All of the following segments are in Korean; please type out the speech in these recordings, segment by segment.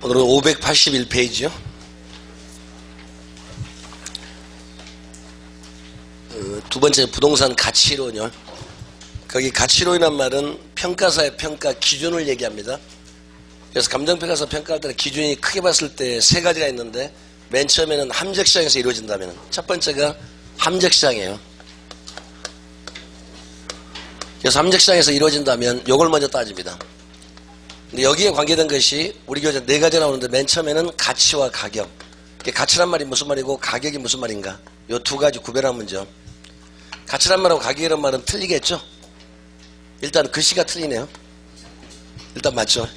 오늘은 581페이지요. 두 번째 부동산 가치론이요. 거기 가치론이란 말은 평가사의 평가 기준을 얘기합니다. 그래서 감정평가사 평가할 때는 기준이 크게 봤을 때 세 가지가 있는데, 맨 처음에는 함정시장에서 이루어진다면, 첫 번째가 함정시장이에요. 그래서 함정시장에서 이루어진다면 요걸 먼저 따집니다. 근데 여기에 관계된 것이 우리 교재 네 가지 나오는데, 맨 처음에는 가치와 가격. 가치란 말이 무슨 말이고 가격이 무슨 말인가, 요 두 가지 구별하는 문제. 가치란 말하고 가격이란 말은 틀리겠죠. 일단 글씨가 틀리네요. 일단 맞죠.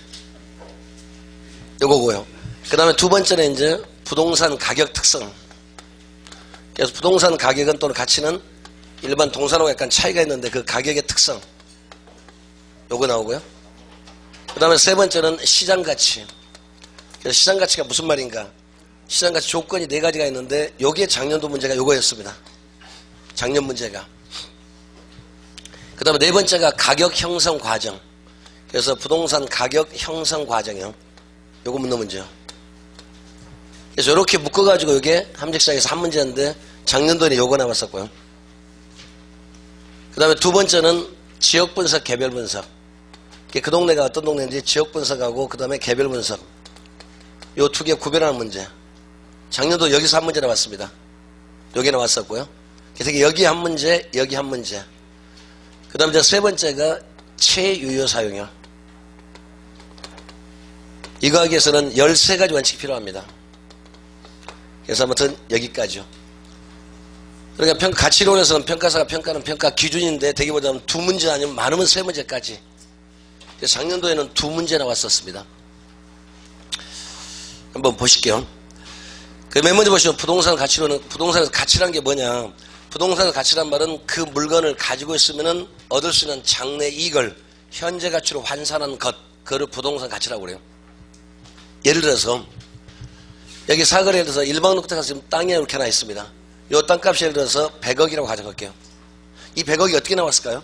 요거고요. 그 다음에 두 번째는 이제 부동산 가격 특성. 그래서 부동산 가격은 또는 가치는 일반 동산하고 약간 차이가 있는데 그 가격의 특성, 요거 나오고요. 그 다음에 세 번째는 시장 가치. 그래서 시장 가치가 무슨 말인가, 시장 가치 조건이 네 가지가 있는데, 요게 작년도 문제가 요거였습니다. 작년 문제가. 그 다음에 네 번째가 가격 형성 과정. 그래서 부동산 가격 형성 과정이요. 요거 묻는 문제요. 그래서 이렇게 묶어가지고 요게 함정시장에서 한 문제인데, 작년도에는 요거 나왔었고요. 그 다음에 두 번째는 지역 분석, 개별 분석. 그 동네가 어떤 동네인지 지역 분석하고 그 다음에 개별 분석. 요 두 개 구별하는 문제. 작년도 여기서 한 문제 나왔습니다. 여기 나왔었고요. 그래서 여기 한 문제, 여기 한 문제. 그 다음에 세 번째가 체유효 사용이요. 이거 하기 위해서는 13가지 원칙이 필요합니다. 그래서 아무튼 여기까지요. 그러니까 가치론에서는 평가사가 평가하는 평가 기준인데, 대개보다는 두 문제 아니면 많으면 세 문제까지. 그래서 작년도에는 두 문제 나왔었습니다. 한번 보실게요. 맨 먼저 보시면 부동산 가치론은, 부동산에서 가치란 게 뭐냐, 부동산 가치란 말은 그 물건을 가지고 있으면 얻을 수 있는 장래 이익을 현재 가치로 환산한 것, 그걸 부동산 가치라고 그래요. 예를 들어서 여기 사거리에 들어서 일방록태가 지금 땅에 이렇게 하나 있습니다. 이 땅값이 예를 들어서 100억이라고 가져갈게요. 이 100억이 어떻게 나왔을까요?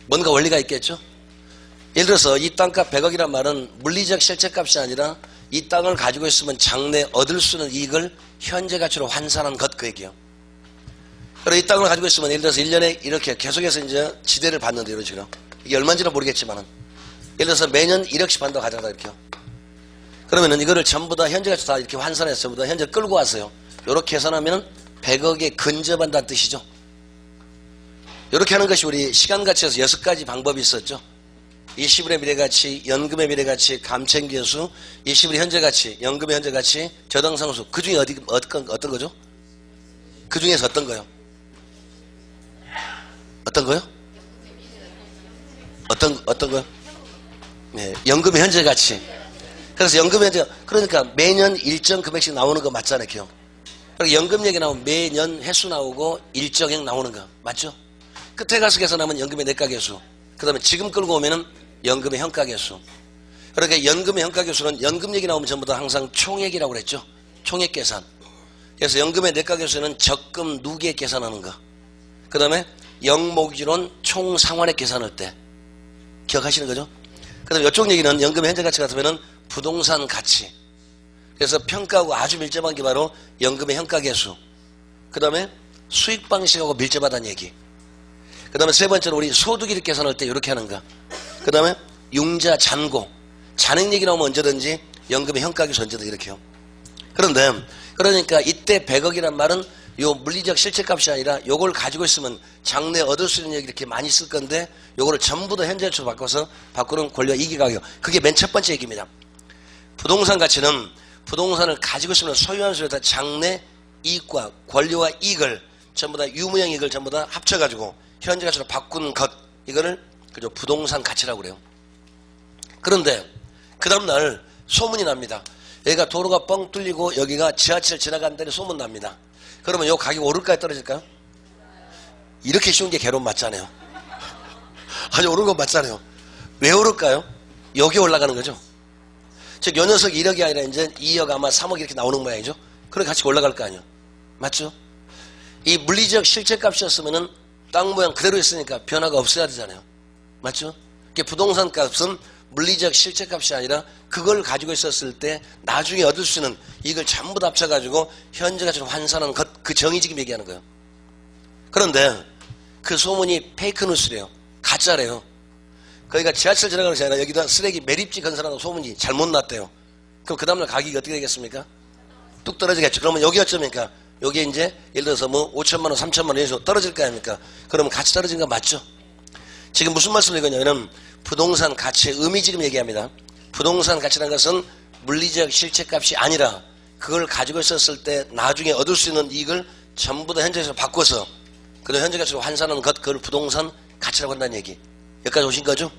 뭔가 원리가 있겠죠? 예를 들어서 이 땅값 100억이란 말은 물리적 실제값이 아니라 이 땅을 가지고 있으면 장래 얻을 수 있는 이익을 현재 가치로 환산한 것, 그 얘기예요. 그리고 이 땅을 가지고 있으면 예를 들어서 1년에 이렇게 계속해서 이제 지대를 받는데, 이런 식으로. 이게 얼마인지는 모르겠지만은, 예를 들어서 매년 1억씩 받는다고 가져가다 이렇게요. 그러면은 이거를 전부 다 현재 가치로 다 이렇게 환산해서 전부 다 현재 끌고 왔어요. 요렇게 계산하면 100억에 근접한다는 뜻이죠. 요렇게 하는 것이 우리 시간 가치에서 6가지 방법이 있었죠. 20일의 미래가치, 연금의 미래가치, 감채기여수, 20일의 현재가치, 연금의 현재가치, 저당상수. 그 중에 어떤 거죠? 그 중에서 어떤 거요? 어떤 거요? 어떤 거요? 네, 연금의 현재가치. 그래서 연금의 현재, 그러니까 매년 일정 금액씩 나오는 거 맞잖아요, 기억. 그리고 연금 얘기 나오면 매년 횟수 나오고 일정액 나오는 거 맞죠? 끝에 가서 계산하면 연금의 내가계수. 그 다음에 지금 끌고 오면은 연금의 현가계수. 그러니까 연금의 현가계수는 연금 얘기 나오면 전부 다 항상 총액이라고 그랬죠. 총액 계산. 그래서 연금의 내가계수는 적금 누계 계산하는 거. 그 다음에 영목이론 총상환액 계산할 때. 기억하시는 거죠? 그 다음에 이쪽 얘기는 연금의 현재가치 같으면은 부동산 가치. 그래서 평가하고 아주 밀접한 게 바로 연금의 현가계수. 그 다음에 수익 방식하고 밀접하다는 얘기. 그 다음에 세 번째로 우리 소득이익 계산할 때 이렇게 하는 거. 그 다음에 융자 잔고. 잔액 얘기 나오면 언제든지 연금의 현가계수 언제든지 이렇게요. 그런데 그러니까 이때 100억이란 말은 요 물리적 실체값이 아니라 요걸 가지고 있으면 장래 얻을 수 있는 얘기 이렇게 많이 쓸 건데, 요거를 전부 다 현재가치로 바꿔서 바꾸는 권리와 이익의 가격. 그게 맨 첫 번째 얘기입니다. 부동산 가치는 부동산을 가지고 있으면 소유한 수에 다 장래 이익과 권리와 이익을 전부 다 유무형 이익을 전부 다 합쳐가지고 현재 가치로 바꾸는 것, 이거를 그저 부동산 가치라고 그래요. 그런데 그 다음날 소문이 납니다. 여기가 도로가 뻥 뚫리고 여기가 지하철 지나간다는 소문 납니다. 그러면 요 가격 오를까요, 떨어질까요? 이렇게 쉬운 게 괴로움 맞잖아요. 아니, 오른 건 맞잖아요. 왜 오를까요? 여기 올라가는 거죠. 즉, 요 녀석이 1억이 아니라 이제 2억 아마 3억 이렇게 나오는 모양이죠. 그럼 같이 올라갈 거 아니에요. 맞죠? 이 물리적 실제값이었으면은 땅 모양 그대로 있으니까 변화가 없어야 되잖아요. 맞죠? 부동산 값은 물리적 실체값이 아니라 그걸 가지고 있었을 때 나중에 얻을 수 있는 이걸 전부 다 합쳐가지고 현재 가치로 환산하는 것, 그 정의 지금 얘기하는 거예요. 그런데 그 소문이 페이크 뉴스래요. 가짜래요. 그러니까 지하철 지나가는 것이 아니라 여기다 쓰레기 매립지 건설하는 소문이 잘못 났대요. 그럼 그 다음날 가격이 어떻게 되겠습니까? 뚝 떨어지겠죠. 그러면 여기 어쩌니까 여기 이제 예를 들어서 뭐 5천만 원, 3천만 원 이런 식으로 떨어질 거 아닙니까? 그러면 가치 떨어진 거 맞죠? 지금 무슨 말씀을 드리냐면 부동산 가치의 의미 지금 얘기합니다. 부동산 가치라는 것은 물리적 실체값이 아니라 그걸 가지고 있었을 때 나중에 얻을 수 있는 이익을 전부 다 현재에서 바꿔서 그런 현재 가치로 환산하는 것, 그걸 부동산 가치라고 한다는 얘기. 여기까지 오신 거죠?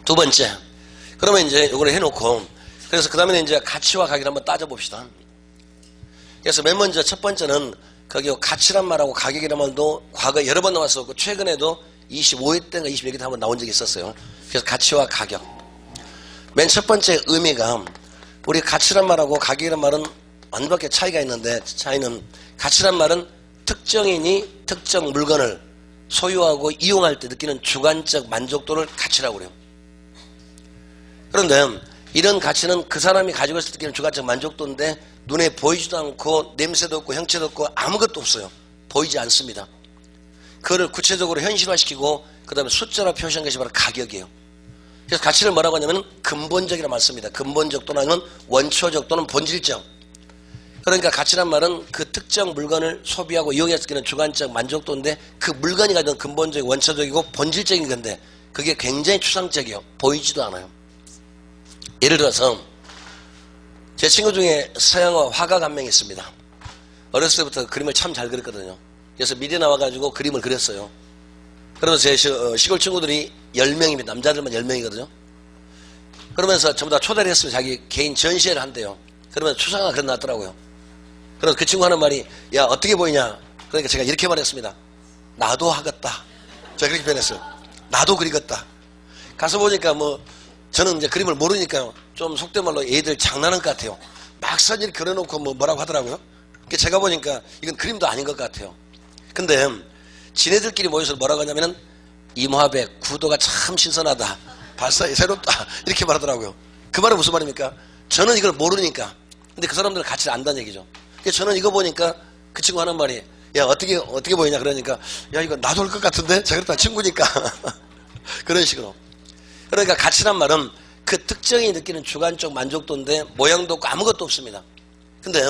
두 번째, 그러면 이제 요거를 해놓고 그래서 그 다음에 이제 가치와 가격을 한번 따져봅시다. 그래서 맨 먼저 첫 번째는 거기 가치란 말하고 가격이란 말도 과거에 여러 번 나왔었고 최근에도 25회 때인가 21회 때 한번 나온 적이 있었어요. 그래서 가치와 가격. 맨 첫 번째 의미가 우리 가치란 말하고 가격이란 말은 완벽하게 차이가 있는데 차이는 가치란 말은 특정인이 특정 물건을 소유하고 이용할 때 느끼는 주관적 만족도를 가치라고 그래요. 그런데 이런 가치는 그 사람이 가지고 있을 때 느끼는 주관적 만족도인데 눈에 보이지도 않고 냄새도 없고 형체도 없고 아무것도 없어요. 보이지 않습니다. 그거를 구체적으로 현실화시키고 그 다음에 숫자로 표시한 것이 바로 가격이에요. 그래서 가치를 뭐라고 하냐면 근본적이라 말씀입니다. 근본적 또는 아니면 원초적 또는 본질적. 그러니까 가치란 말은 그 특정 물건을 소비하고 이용해서 느끼는 주관적 만족도인데 그 물건이 가진 근본적이고 원초적이고 본질적인 건데 그게 굉장히 추상적이에요. 보이지도 않아요. 예를 들어서 제 친구 중에 서양화 화가가 한 명 있습니다. 어렸을 때부터 그림을 참 잘 그렸거든요. 그래서 미대 나와가지고 그림을 그렸어요. 그래서 제 시골 친구들이 10명입니다. 남자들만 10명이거든요. 그러면서 전부 다 초대를 했으면 자기 개인 전시회를 한대요. 그러면 추상화가 그래 놨더라고요. 그래서 그 친구 하는 말이 야 어떻게 보이냐. 그러니까 제가 이렇게 말했습니다. 나도 하겠다. 제가 그렇게 표현했어요. 나도 그리겠다. 가서 보니까 뭐 저는 이제 그림을 모르니까요. 좀 속된 말로 애들 장난한 것 같아요. 막 사진을 그려놓고 뭐라고 하더라고요. 제가 보니까 이건 그림도 아닌 것 같아요. 근데 지네들끼리 모여서 뭐라고 하냐면은 임화백 구도가 참 신선하다. 발사에 새롭다. 이렇게 말하더라고요. 그 말은 무슨 말입니까? 저는 이걸 모르니까. 근데 그 사람들은 가치를 안다는 얘기죠. 그래서 저는 이거 보니까 그 친구 하는 말이 야 어떻게 보이냐 그러니까 야 이거 나도 할 것 같은데? 제가 그랬다 친구니까. 그런 식으로. 그러니까 가치란 말은 그 특정이 느끼는 주관적 만족도인데 모양도 없고 아무것도 없습니다. 근데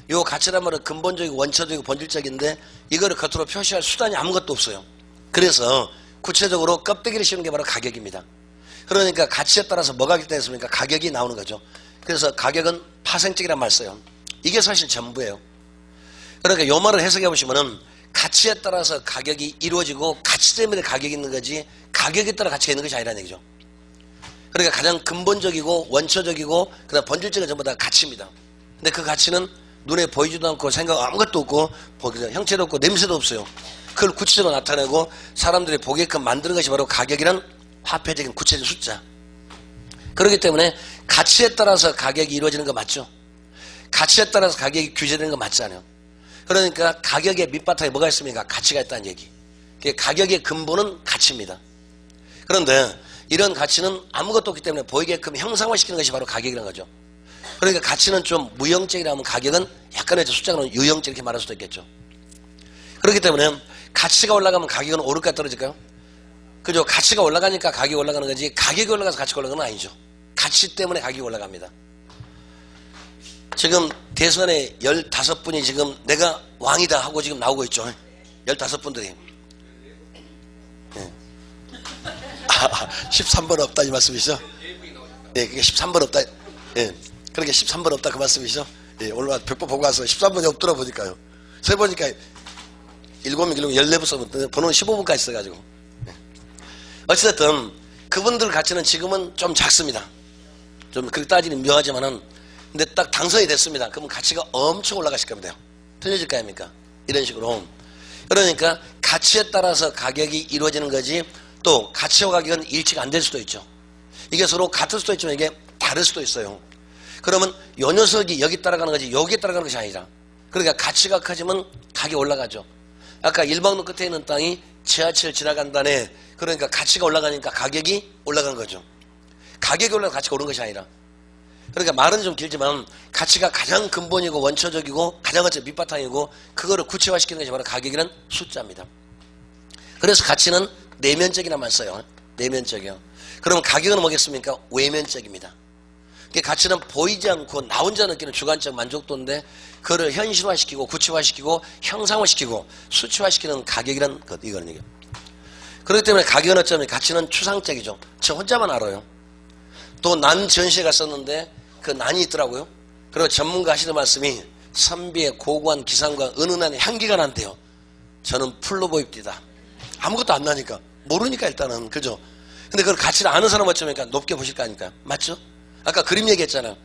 이 가치란 말은 근본적이고 원초적이고 본질적인데 이거를 겉으로 표시할 수단이 아무것도 없어요. 그래서 구체적으로 껍데기를 씌우는 게 바로 가격입니다. 그러니까 가치에 따라서 뭐가 결정됐습니까? 가격이 나오는 거죠. 그래서 가격은 파생적이란 말 써요. 이게 사실 전부예요. 그러니까 이 말을 해석해 보시면은 가치에 따라서 가격이 이루어지고 가치 때문에 가격이 있는 거지 가격에 따라 가치가 있는 것이 아니라는 얘기죠. 그러니까 가장 근본적이고 원초적이고 그다음 본질적인 전부 다 가치입니다. 근데 그 가치는 눈에 보이지도 않고 생각 아무것도 없고 형체도 없고 냄새도 없어요. 그걸 구체적으로 나타내고 사람들이 보게끔 만드는 것이 바로 가격이란 화폐적인 구체적인 숫자. 그렇기 때문에 가치에 따라서 가격이 이루어지는 거 맞죠? 가치에 따라서 가격이 규제되는 거 맞잖아요. 그러니까 가격의 밑바탕에 뭐가 있습니까? 가치가 있다는 얘기. 가격의 근본은 가치입니다. 그런데 이런 가치는 아무것도 없기 때문에 보이게끔 형상화시키는 것이 바로 가격이라는 거죠. 그러니까 가치는 좀 무형적이라면 가격은 약간의 숫자로는 유형적 이렇게 말할 수도 있겠죠. 그렇기 때문에 가치가 올라가면 가격은 오를까요 떨어질까요? 그죠? 가치가 올라가니까 가격이 올라가는 거지 가격이 올라가서 가치가 올라가는 건 아니죠. 가치 때문에 가격이 올라갑니다. 지금 대선에 15분이 지금 내가 왕이다 하고 지금 나오고 있죠. 15분들이. 네. 13번 없다 이 말씀이시죠? 예, 그게 13번 없다. 예, 그렇게 13번 없다 그 말씀이시죠? 예, 오늘 벽보 보고 와서 13번이 없더라 보니까요. 세 보니까 7명, 14분 써면 번호는 15분까지 써가지고. 예. 어찌됐든 그분들 가치는 지금은 좀 작습니다. 좀 그렇게 따지는 묘하지만은 근데 딱 당선이 됐습니다. 그러면 가치가 엄청 올라가실 겁니다. 틀려질 거 아닙니까? 이런 식으로. 그러니까 가치에 따라서 가격이 이루어지는 거지 또 가치와 가격은 일치가 안 될 수도 있죠. 이게 서로 같을 수도 있지만 이게 다를 수도 있어요. 그러면 요 녀석이 여기 따라가는 거지 여기에 따라가는 것이 아니라 그러니까 가치가 커지면 가격이 올라가죠. 아까 일방로 끝에 있는 땅이 지하철 지나간다네. 그러니까 가치가 올라가니까 가격이 올라간 거죠. 가격이 올라서 가치가 오른 것이 아니라. 그러니까 말은 좀 길지만 가치가 가장 근본이고 원초적이고 가장 밑바탕이고 그거를 구체화시키는 것이 바로 가격이라는 숫자입니다. 그래서 가치는 내면적이라만 써요. 내면적이요. 그러면 가격은 뭐겠습니까? 외면적입니다. 가치는 보이지 않고 나 혼자 느끼는 주관적 만족도인데 그거를 현실화시키고 구체화시키고 형상화시키고 수치화시키는 가격이라는 것, 이거는 얘기예요. 그렇기 때문에 가격은 어쩌면 가치는 추상적이죠. 저 혼자만 알아요. 또 난 전시회 갔었는데 그 난이 있더라고요. 그리고 전문가 하시는 말씀이 선비의 고고한 기상과 은은한 향기가 난대요. 저는 풀로 보입니다. 아무것도 안 나니까. 모르니까 일단은. 그죠? 근데 그걸 가치를 아는 사람 어쩌니까 높게 보실 거 아닙니까? 맞죠? 아까 그림 얘기했잖아요.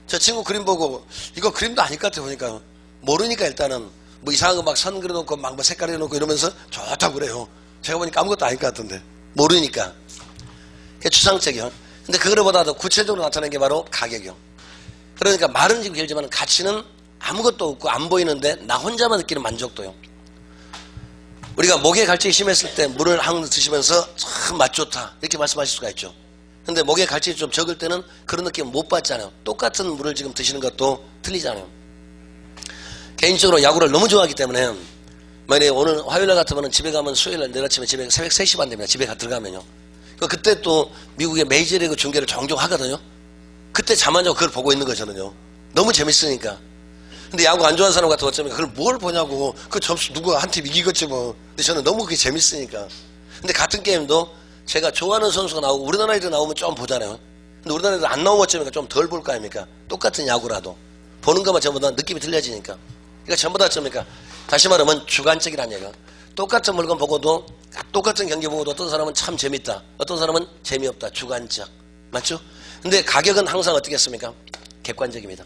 저 친구 그림 보고 이거 그림도 아닐 것 같아 보니까 모르니까 일단은 뭐 이상한 거 막 선 그려놓고 막 뭐 색깔 해놓고 이러면서 좋다고 그래요. 제가 보니까 아무것도 아닐 것 같은데 모르니까. 그게 추상적이요. 근데 그거보다도 구체적으로 나타나는 게 바로 가격이요. 그러니까 말은 지금 길지만 가치는 아무것도 없고 안 보이는데 나 혼자만 느끼는 만족도요. 우리가 목에 갈증이 심했을 때 물을 한 그릇 드시면서 참 맛 좋다 이렇게 말씀하실 수가 있죠. 근데 목에 갈증이 좀 적을 때는 그런 느낌 못 받잖아요. 똑같은 물을 지금 드시는 것도 틀리잖아요. 개인적으로 야구를 너무 좋아하기 때문에 만약에 오늘 화요일 같으면 집에 가면 수요일날 내일 아침에 집에 새벽 3시 반 됩니다. 집에 들어가면요. 그때 또 미국의 메이저리그 중계를 종종 하거든요. 그때 잠 안 자고 그걸 보고 있는 거예요. 저는요. 너무 재밌으니까. 근데 야구 안 좋아하는 사람 같은 어쩌면 그걸 뭘 보냐고. 그 점수 누가 한 팀 이기겠지 뭐. 근데 저는 너무 그게 재밌으니까. 근데 같은 게임도 제가 좋아하는 선수가 나오고 우리나라 애들 나오면 좀 보잖아요. 근데 우리나라 애들 안 나오면 어쩌면 좀 덜 볼 거 아닙니까? 똑같은 야구라도. 보는 것만 전부 다 느낌이 틀려지니까. 그러니까 전부 다 어쩌니까 다시 말하면 주관적이라는 얘기가. 똑같은 물건 보고도 똑같은 경기 보고도 어떤 사람은 참 재밌다. 어떤 사람은 재미없다. 주관적. 맞죠? 근데 가격은 항상 어떻게 했습니까? 객관적입니다.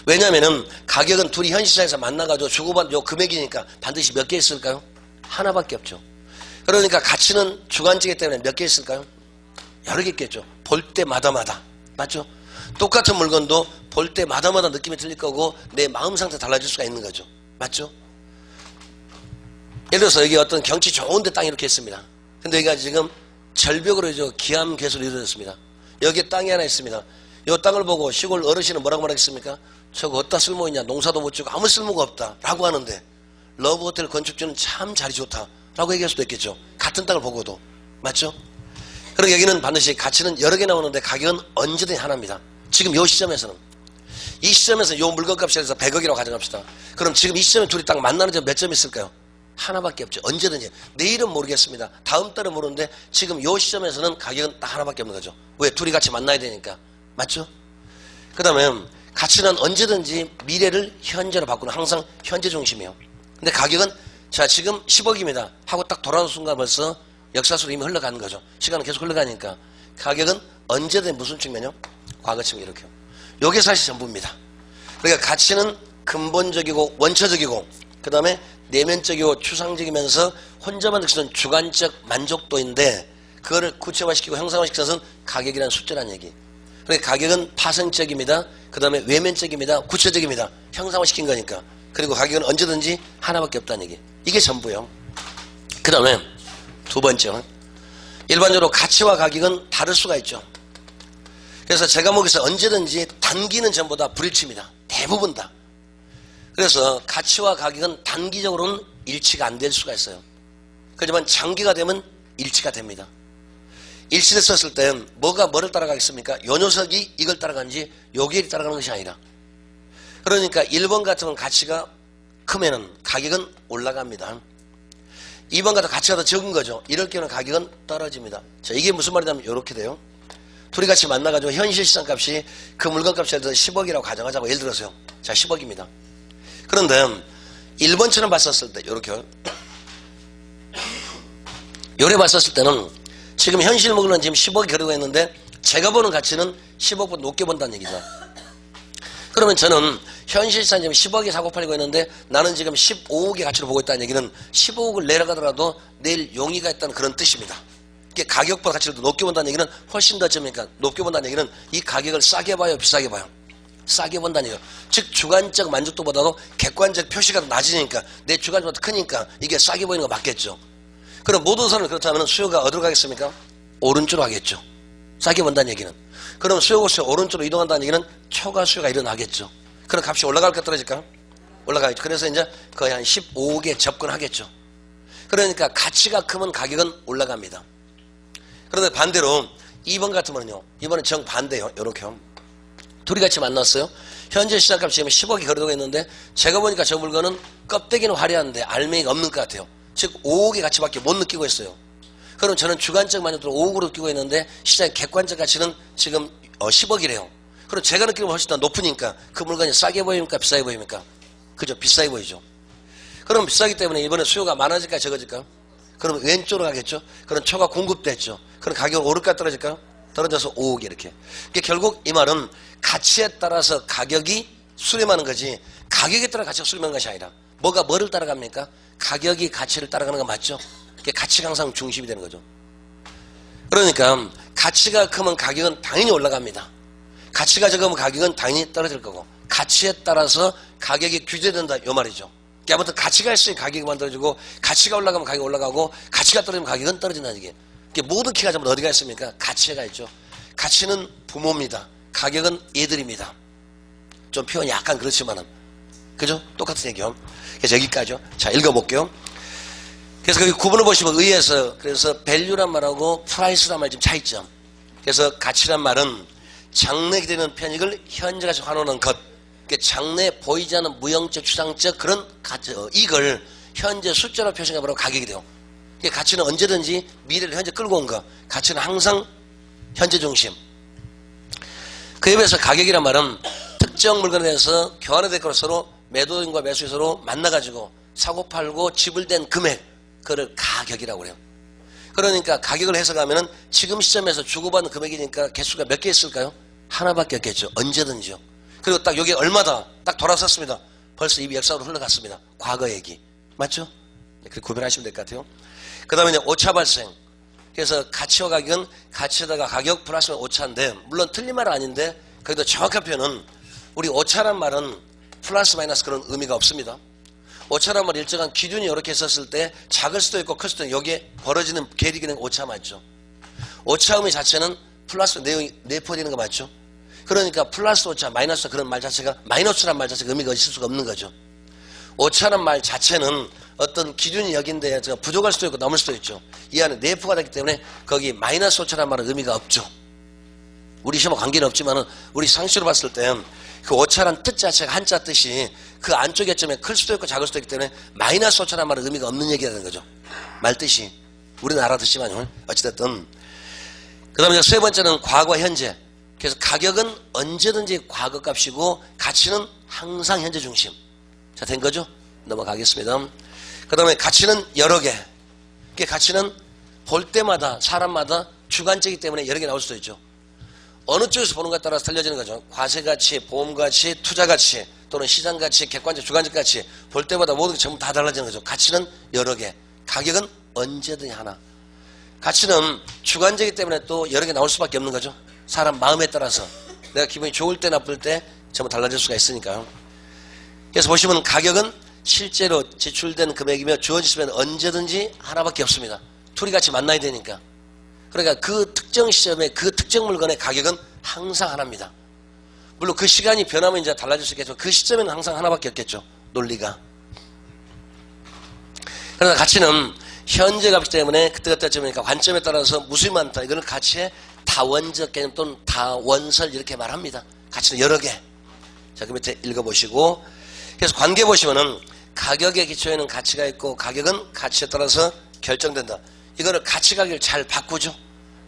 왜냐면은 가격은 둘이 현시장에서 만나가지고 주고받은 요 금액이니까 반드시 몇 개 있을까요? 하나밖에 없죠. 그러니까 가치는 주관적이기 때문에 몇 개 있을까요? 여러 개 있겠죠. 볼 때마다마다. 맞죠? 똑같은 물건도 볼 때마다마다 느낌이 틀릴 거고 내 마음 상태 달라질 수가 있는 거죠. 맞죠? 예를 들어서 여기 어떤 경치 좋은데 땅이 이렇게 있습니다. 근데 여기가 지금 절벽으로 기암괴수로 이루어졌습니다. 여기에 땅이 하나 있습니다. 이 땅을 보고 시골 어르신은 뭐라고 말하겠습니까? 저거 어디다 쓸모있냐? 농사도 못 지고 아무 쓸모가 없다 라고 하는데 러브호텔 건축주는 참 자리 좋다 라고 얘기할 수도 있겠죠. 같은 땅을 보고도. 맞죠? 그러니까 여기는 반드시 가치는 여러 개 나오는데 가격은 언제든지 하나입니다. 지금 이 시점에서는. 이 시점에서 이 물건값에 대해서 100억이라고 가정합시다. 그럼 지금 이 시점에 둘이 딱 만나는 점 몇 점 있을까요? 하나밖에 없죠. 언제든지. 내일은 모르겠습니다. 다음 달은 모르는데 지금 이 시점에서는 가격은 딱 하나밖에 없는 거죠. 왜? 둘이 같이 만나야 되니까. 맞죠? 그 다음에 가치는 언제든지 미래를 현재로 바꾸는 항상 현재 중심이에요. 근데 가격은 자 지금 10억입니다 하고 딱 돌아오는 순간 벌써 역사수로 이미 흘러가는 거죠. 시간은 계속 흘러가니까 가격은 언제든 무슨 측면이요? 과거 측면 이렇게요. 요게 사실 전부입니다. 그러니까 가치는 근본적이고 원초적이고 그 다음에 내면적이고 추상적이면서 혼자만 느끼는 주관적 만족도인데 그거를 구체화시키고 형상화시켜서는 가격이라는 숫자라는 얘기. 그러니까 가격은 파생적입니다. 그 다음에 외면적입니다. 구체적입니다. 형상화시킨 거니까. 그리고 가격은 언제든지 하나밖에 없다는 얘기. 이게 전부예요. 그 다음에 두 번째, 일반적으로 가치와 가격은 다를 수가 있죠. 그래서 제 과목에서 언제든지 단기는 전부 다 불일치입니다. 대부분 다. 그래서 가치와 가격은 단기적으로는 일치가 안 될 수가 있어요. 그렇지만 장기가 되면 일치가 됩니다. 일치됐었을 때 뭐가 뭐를 따라가겠습니까? 요 녀석이 이걸 따라가는지 여기를 따라가는 것이 아니라. 그러니까 1번 같으면 가치가 크면은 가격은 올라갑니다. 2번 같은 가치가 더 적은 거죠. 이럴 경우는 가격은 떨어집니다. 자, 이게 무슨 말이냐면 이렇게 돼요. 둘이 같이 만나가지고 현실 시장값이 그 물건값이 10억이라고 가정하자고. 예를 들어서요. 자, 10억입니다. 그런데 1번처럼 봤었을 때 이렇게요. 요래 봤었을 때는 지금 현실 물건은 지금 10억이 거래가 있는데 제가 보는 가치는 10억보다 높게 본다는 얘기죠. 그러면 저는 현실상 지금 10억에 사고 팔고 있는데 나는 지금 15억의 가치로 보고 있다는 얘기는 15억을 내려가더라도 내일 용의가 있다는 그런 뜻입니다. 이게 가격보다 가치를 더 높게 본다는 얘기는 훨씬 더 점이니까 높게 본다는 얘기는 이 가격을 싸게 봐요, 비싸게 봐요? 싸게 본다는 얘기예요. 즉 주관적 만족도보다도 객관적 표시가 더 낮으니까 내 주관적보다 크니까 이게 싸게 보이는 거 맞겠죠. 그럼 모든 사람은 그렇다면 수요가 어디로 가겠습니까? 오른쪽으로 가겠죠. 싸게 본다는 얘기는. 그럼 수요가 오른쪽으로 이동한다는 얘기는 초과 수요가 일어나겠죠. 그럼 값이 올라갈까 떨어질까? 올라가겠죠. 그래서 이제 거의 한 15억에 접근하겠죠. 그러니까 가치가 크면 가격은 올라갑니다. 그런데 반대로 2번 같으면요. 이번엔 정반대요. 요렇게요. 둘이 같이 만났어요. 현재 시장값이 지금 10억이 거래되고 있는데 제가 보니까 저 물건은 껍데기는 화려한데 알맹이가 없는 것 같아요. 즉 5억의 가치밖에 못 느끼고 있어요. 그럼 저는 주관적 만족도를 5억으로 느끼고 있는데 시장의 객관적 가치는 지금 10억이래요. 그럼 제가 느끼는 훨씬 더 높으니까 그 물건이 싸게 보입니까? 비싸게 보입니까? 그죠? 비싸게 보이죠. 그럼 비싸기 때문에 이번에 수요가 많아질까 적어질까? 그럼 왼쪽으로 가겠죠? 그럼 초가 공급됐죠. 그럼 가격은 오를까 떨어질까요? 떨어져서 5억이 이렇게. 그러니까 결국 이 말은 가치에 따라서 가격이 수렴하는 거지 가격에 따라 가치가 수렴하는 것이 아니라 뭐가 뭐를 따라갑니까? 가격이 가치를 따라가는 거 맞죠? 가치가 항상 중심이 되는 거죠. 그러니까 가치가 크면 가격은 당연히 올라갑니다. 가치가 적으면 가격은 당연히 떨어질 거고 가치에 따라서 가격이 규제된다 이 말이죠. 그러니까 아무튼 가치가 있으니 가격이 만들어지고 가치가 올라가면 가격이 올라가고 가치가 떨어지면 가격은 떨어진다는 얘기예요. 모든 키가 전부 어디가 있습니까? 가치가 있죠. 가치는 부모입니다. 가격은 얘들입니다. 좀 표현이 약간 그렇지만은 그죠? 똑같은 얘기요. 그래서 여기까지요. 자, 읽어볼게요. 그래서 거기 구분을 보시면 의에서 그래서 value란 말하고 price란 말 지금 차이점. 그래서 가치란 말은 장래에 되는 편익을 현재까지 환원하는 것. 그러니까 장래에 보이지 않는 무형적 추상적 그런 이익을 현재 숫자로 표시해버리고 가격이 돼요. 그러니까 가치는 언제든지 미래를 현재 끌고 온 것. 가치는 항상 현재 중심. 그에 비해서 가격이란 말은 특정 물건에 대해서 교환의 대가로 서로 매도인과 매수인 서로 만나가지고 사고 팔고 지불된 금액 그걸 가격이라고 그래요. 그러니까 가격을 해석하면은 지금 시점에서 주고받는 금액이니까 개수가 몇 개 있을까요? 하나밖에 없겠죠. 언제든지요. 그리고 딱 여기 얼마다 딱 돌아섰습니다. 벌써 이미 역사로 흘러갔습니다. 과거 얘기. 맞죠? 그렇게 구별하시면 될 것 같아요. 그 다음에 이제 오차 발생. 그래서 가치와 가격은 가치에다가 가격 플러스 오차인데 물론 틀린 말은 아닌데 거기도 정확한 표현은 우리 오차란 말은 플러스 마이너스 그런 의미가 없습니다. 오차란 말 일정한 기준이 이렇게 있었을 때 작을 수도 있고 클 수도 있고 여기에 벌어지는 괴리기는 오차 맞죠. 오차 의미 자체는 플러스 내용이 내포되는 거 맞죠. 그러니까 플러스 오차 마이너스 그런 말 자체가 마이너스란 말 자체가 의미가 있을 수가 없는 거죠. 오차란 말 자체는 어떤 기준이 여기인데 부족할 수도 있고 넘을 수도 있죠. 이 안에 내포가 되기 때문에 거기 마이너스 오차란 말은 의미가 없죠. 우리 시험과 관계는 없지만은 우리 상식으로 봤을 때 그 오차란 뜻 자체가 한자 뜻이 그 안쪽에 점에 클 수도 있고 작을 수도 있기 때문에 마이너스 오차란 말은 의미가 없는 얘기라는 거죠. 말 뜻이. 우리나라 뜻이만요. 어찌됐든. 그 다음에 세 번째는 과거 현재. 그래서 가격은 언제든지 과거 값이고 가치는 항상 현재 중심. 자, 된 거죠? 넘어가겠습니다. 그 다음에 가치는 여러 개. 가치는 볼 때마다 사람마다 주관적이기 때문에 여러 개 나올 수도 있죠. 어느 쪽에서 보는 것에 따라서 달려지는 거죠. 과세가치, 보험가치, 투자가치 또는 시장가치, 객관적, 주관적 가치 볼 때마다 모든 게 전부 다 달라지는 거죠. 가치는 여러 개. 가격은 언제든지 하나. 가치는 주관적이기 때문에 또 여러 개 나올 수밖에 없는 거죠. 사람 마음에 따라서 내가 기분이 좋을 때 나쁠 때 전부 달라질 수가 있으니까요. 그래서 보시면 가격은 실제로 지출된 금액이며 주어지시면 언제든지 하나밖에 없습니다. 둘이 같이 만나야 되니까. 그러니까 그 특정 시점에 그 특정 물건의 가격은 항상 하나입니다. 물론 그 시간이 변하면 이제 달라질 수 있겠죠. 그 시점에는 항상 하나밖에 없겠죠. 논리가. 그러나 가치는 현재 값이기 때문에 그때그때쯤이니까 관점에 따라서 무수히 많다. 이거는 가치의 다원적 개념 또는 다원설 이렇게 말합니다. 가치는 여러 개. 자, 그 밑에 읽어보시고. 그래서 관계 보시면은 가격의 기초에는 가치가 있고 가격은 가치에 따라서 결정된다. 이거를 가치 가격을 잘 바꾸죠.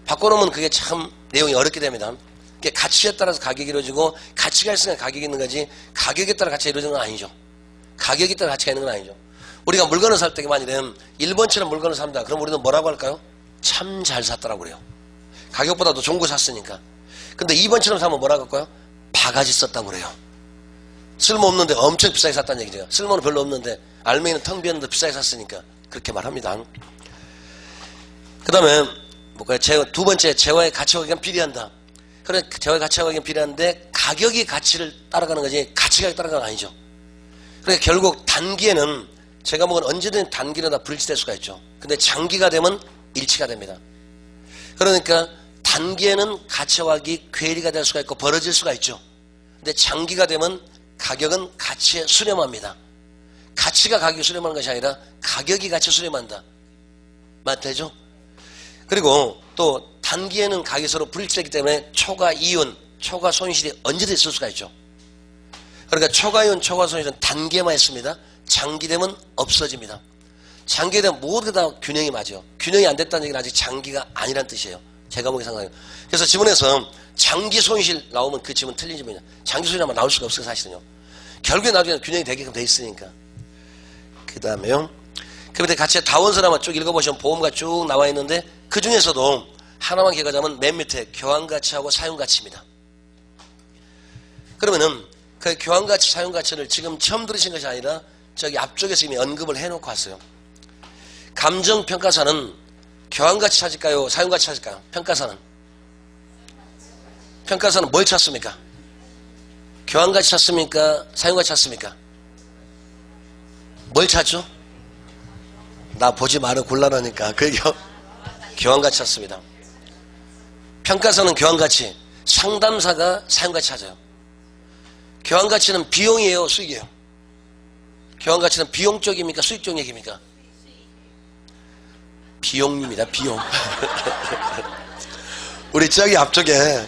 바꿔놓으면 그게 참 내용이 어렵게 됩니다. 가치에 따라서 가격이 이루어지고 가치가 있으니까 가격이 있는 거지 가격에 따라 가치가 이루어지는 건 아니죠. 가격에 따라 가치가 있는 건 아니죠. 우리가 물건을 살 때 만일에 1번처럼 물건을 삽니다. 그럼 우리는 뭐라고 할까요? 참 잘 샀다라고 그래요. 가격보다도 좋은 거 샀으니까. 근데 2번처럼 사면 뭐라고 할까요? 바가지 썼다고 그래요. 쓸모없는데 엄청 비싸게 샀다는 얘기죠. 쓸모는 별로 없는데 알맹이는 텅 비었는데 비싸게 샀으니까 그렇게 말합니다. 그 다음에 두 번째 재화의 가치와 가격은 비례한다. 그래 재화의 가치와 가격은 비례한데 가격이 가치를 따라가는 거지 가치가 따라가는 건 아니죠. 그러니까 결국 단기에는 제가 먹은 언제든 단기는 다 불일치될 수가 있죠. 근데 장기가 되면 일치가 됩니다. 그러니까 단기에는 가치화하기 괴리가 될 수가 있고 벌어질 수가 있죠. 근데 장기가 되면 가격은 가치에 수렴합니다. 가치가 가격에 수렴하는 것이 아니라 가격이 가치에 수렴한다. 맞죠? 그리고 또 단기에는 가격이 서로 불일치되기 때문에 초과 이윤, 초과 손실이 언제든 있을 수가 있죠. 그러니까 초과 이윤, 초과 손실은 단기에만 있습니다. 장기 되면 없어집니다. 장기 되면 모두 다 균형이 맞아요. 균형이 안 됐다는 얘기는 아직 장기가 아니란 뜻이에요. 제가 보기 상상해요. 그래서 지문에서 장기 손실 나오면 그 지문 틀린 지문이에요. 장기 손실하면 나올 수가 없어요, 사실은요. 결국에 나중에 균형이 되게끔 돼 있으니까. 그 다음에요. 그 밑에 같이 다원서를 한번 쭉 읽어보시면 보험가 쭉 나와 있는데 그 중에서도 하나만 기억하자면 맨 밑에 교환가치하고 사용가치입니다. 그러면은 그 교환가치, 사용가치를 지금 처음 들으신 것이 아니라 저기 앞쪽에서 이미 언급을 해놓고 왔어요. 감정평가사는 교환가치 찾을까요? 사용가치 찾을까요? 평가사는 뭘 찾습니까? 교환가치 찾습니까? 사용가치 찾습니까? 뭘 찾죠? 나 보지 마라 곤란하니까 그게 교환가치 찾습니다. 평가사는 교환가치, 상담사가 사용가치 찾아요. 교환가치는 비용이에요, 수익이에요? 교환가치는 비용 쪽입니까? 수익 쪽 얘기입니까? 비용입니다. 비용. 우리 저기 앞쪽에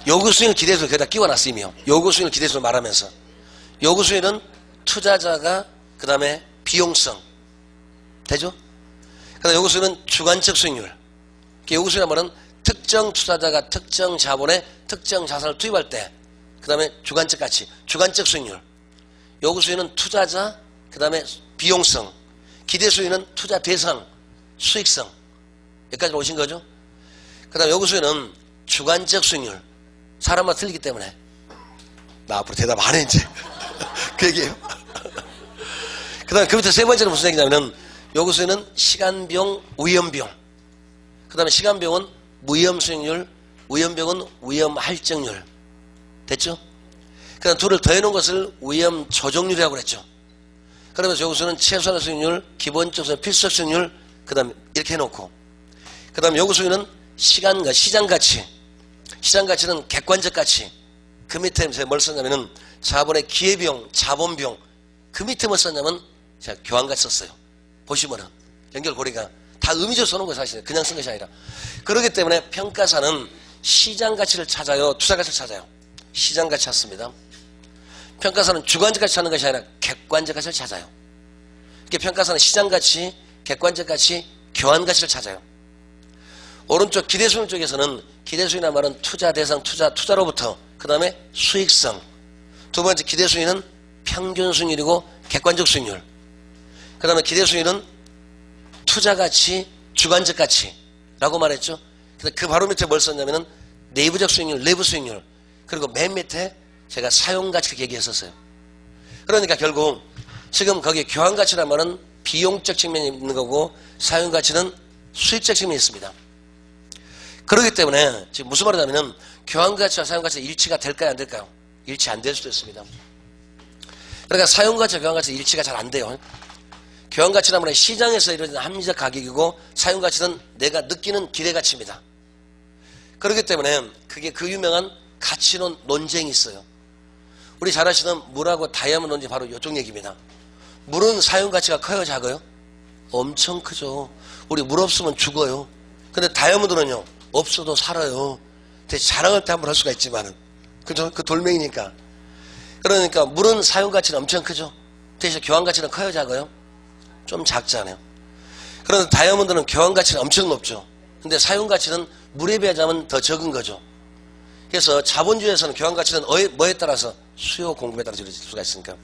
요구수익을 기대수를 거기다 끼워놨으며 요구수익을 기대수를 말하면서 요구수익은 투자자가 그 다음에 비용성 되죠? 그다음 요구수익은 주관적 수익률. 요구수익이란 말은 특정 투자자가 특정 자본에 특정 자산을 투입할 때 그 다음에 주관적 가치, 주관적 수익률. 요구수익은 투자자, 그 다음에 비용성. 기대수익은 투자 대상, 수익성. 여기까지 오신 거죠? 그 다음에 요구수익은 주관적 수익률. 사람마다 틀리기 때문에. 나 앞으로 대답 안 해, 이제. 그 얘기예요. 그 다음에 그 밑에 세 번째는 무슨 얘기냐면 요구수익은 시간비용, 위험비용. 그 다음에 시간비용은 무위험수익률, 위험비용은 위험할증률. 됐죠? 그 다음 둘을 더해놓은 것을 위험조정률이라고 그랬죠. 그러면서 요구수익은 최소한의 수익률, 기본적 수익률, 필수적 수익률, 그 다음 이렇게 해놓고 그 다음 요구수익은 시간과 시장가치. 시장가치는 객관적 가치. 그 밑에 뭘 썼냐면은 자본의 기회비용, 자본비용. 그 밑에 뭘 썼냐면 제가 교환가치 썼어요. 보시면은 연결고리가 다 의미적으로 써놓은 거예요, 사실. 그냥 쓴 것이 아니라. 그렇기 때문에 평가사는 시장가치를 찾아요, 투자가치를 찾아요. 시장가치 찾습니다. 평가사는 주관적 가치 찾는 것이 아니라 객관적 가치를 찾아요. 그러니까 평가사는 시장가치, 객관적 가치, 교환가치를 찾아요. 오른쪽 기대수익 쪽에서는 기대수익이라는 말은 투자 대상, 투자로부터 그 다음에 수익성. 두 번째 기대수익은 평균 수익률이고 객관적 수익률. 그 다음에 기대수익은 투자가치, 주관적 가치라고 말했죠. 그 바로 밑에 뭘 썼냐면은 내부적 수익률, 내부 수익률. 그리고 맨 밑에 제가 사용가치를 얘기했었어요. 그러니까 결국 지금 거기 교환가치란 말은 비용적 측면이 있는 거고 사용가치는 수익적 측면이 있습니다. 그렇기 때문에 지금 무슨 말을 하냐면 교환가치와 사용가치가 일치가 될까요, 안 될까요? 일치 안 될 수도 있습니다. 그러니까 사용가치와 교환가치 일치가 잘 안 돼요. 교환가치란 말은 시장에서 이루어지는 합리적 가격이고 사용가치는 내가 느끼는 기대가치입니다. 그렇기 때문에 그게 그 유명한 가치론 논쟁이 있어요. 우리 잘 아시는 물하고 다이아몬드 논쟁 바로 이쪽 얘기입니다. 물은 사용가치가 커요, 작아요? 엄청 크죠. 우리 물 없으면 죽어요. 근데 다이아몬드는요, 없어도 살아요. 대체 자랑할 때 한번 할 수가 있지만은. 그죠? 그 돌멩이니까. 그러니까 물은 사용가치는 엄청 크죠. 대신 교환가치는 커요, 작아요? 좀 작잖아요. 그런데 다이아몬드는 교환가치는 엄청 높죠. 근데 사용가치는 물에 비하자면 더 적은 거죠. 그래서 자본주의에서는 교환가치는 뭐에 따라서 수요 공급에 따라서 이루어질 수가 있으니까.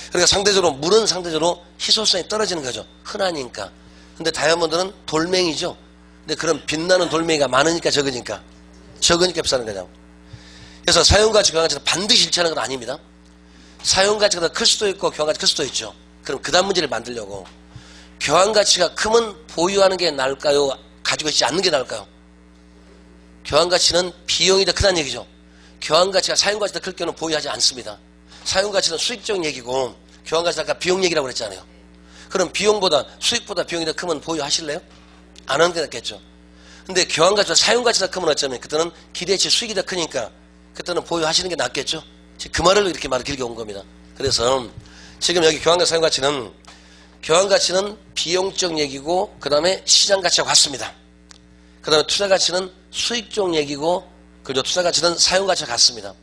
그러니까 상대적으로 물은 상대적으로 희소성이 떨어지는 거죠. 흔하니까. 근데 다이아몬드는 돌멩이죠. 근데 그런 빛나는 돌멩이가 많으니까 적으니까 비싸는 거죠. 그래서 사용가치, 교환가치는 반드시 일치하는 건 아닙니다. 사용가치가 더 클 수도 있고 교환가치가 클 수도 있죠. 그럼 그 다음 문제를 만들려고 교환가치가 크면 보유하는 게 나을까요? 가지고 있지 않는 게 나을까요? 교환가치는 비용이 더 크다는 얘기죠. 교환가치가 사용가치가 더 클 경우는 보유하지 않습니다. 사용가치는 수익적 얘기고 교환가치는 아까 비용 얘기라고 그랬잖아요. 그럼 비용보다 수익보다 비용이 더 크면 보유하실래요? 안 하는 게 낫겠죠. 근데 교환가치와 사용가치가 크면 어쩌면 그때는 기대치 수익이 더 크니까 그때는 보유하시는 게 낫겠죠. 그 말을 이렇게 말을 길게 온 겁니다. 그래서 지금 여기 교환가치 사용가치는 비용적 얘기고 그 다음에 시장가치와 같습니다. 그 다음에 투자가치는 수익적 얘기고 그리고 투자가치는 사용가치와 같습니다.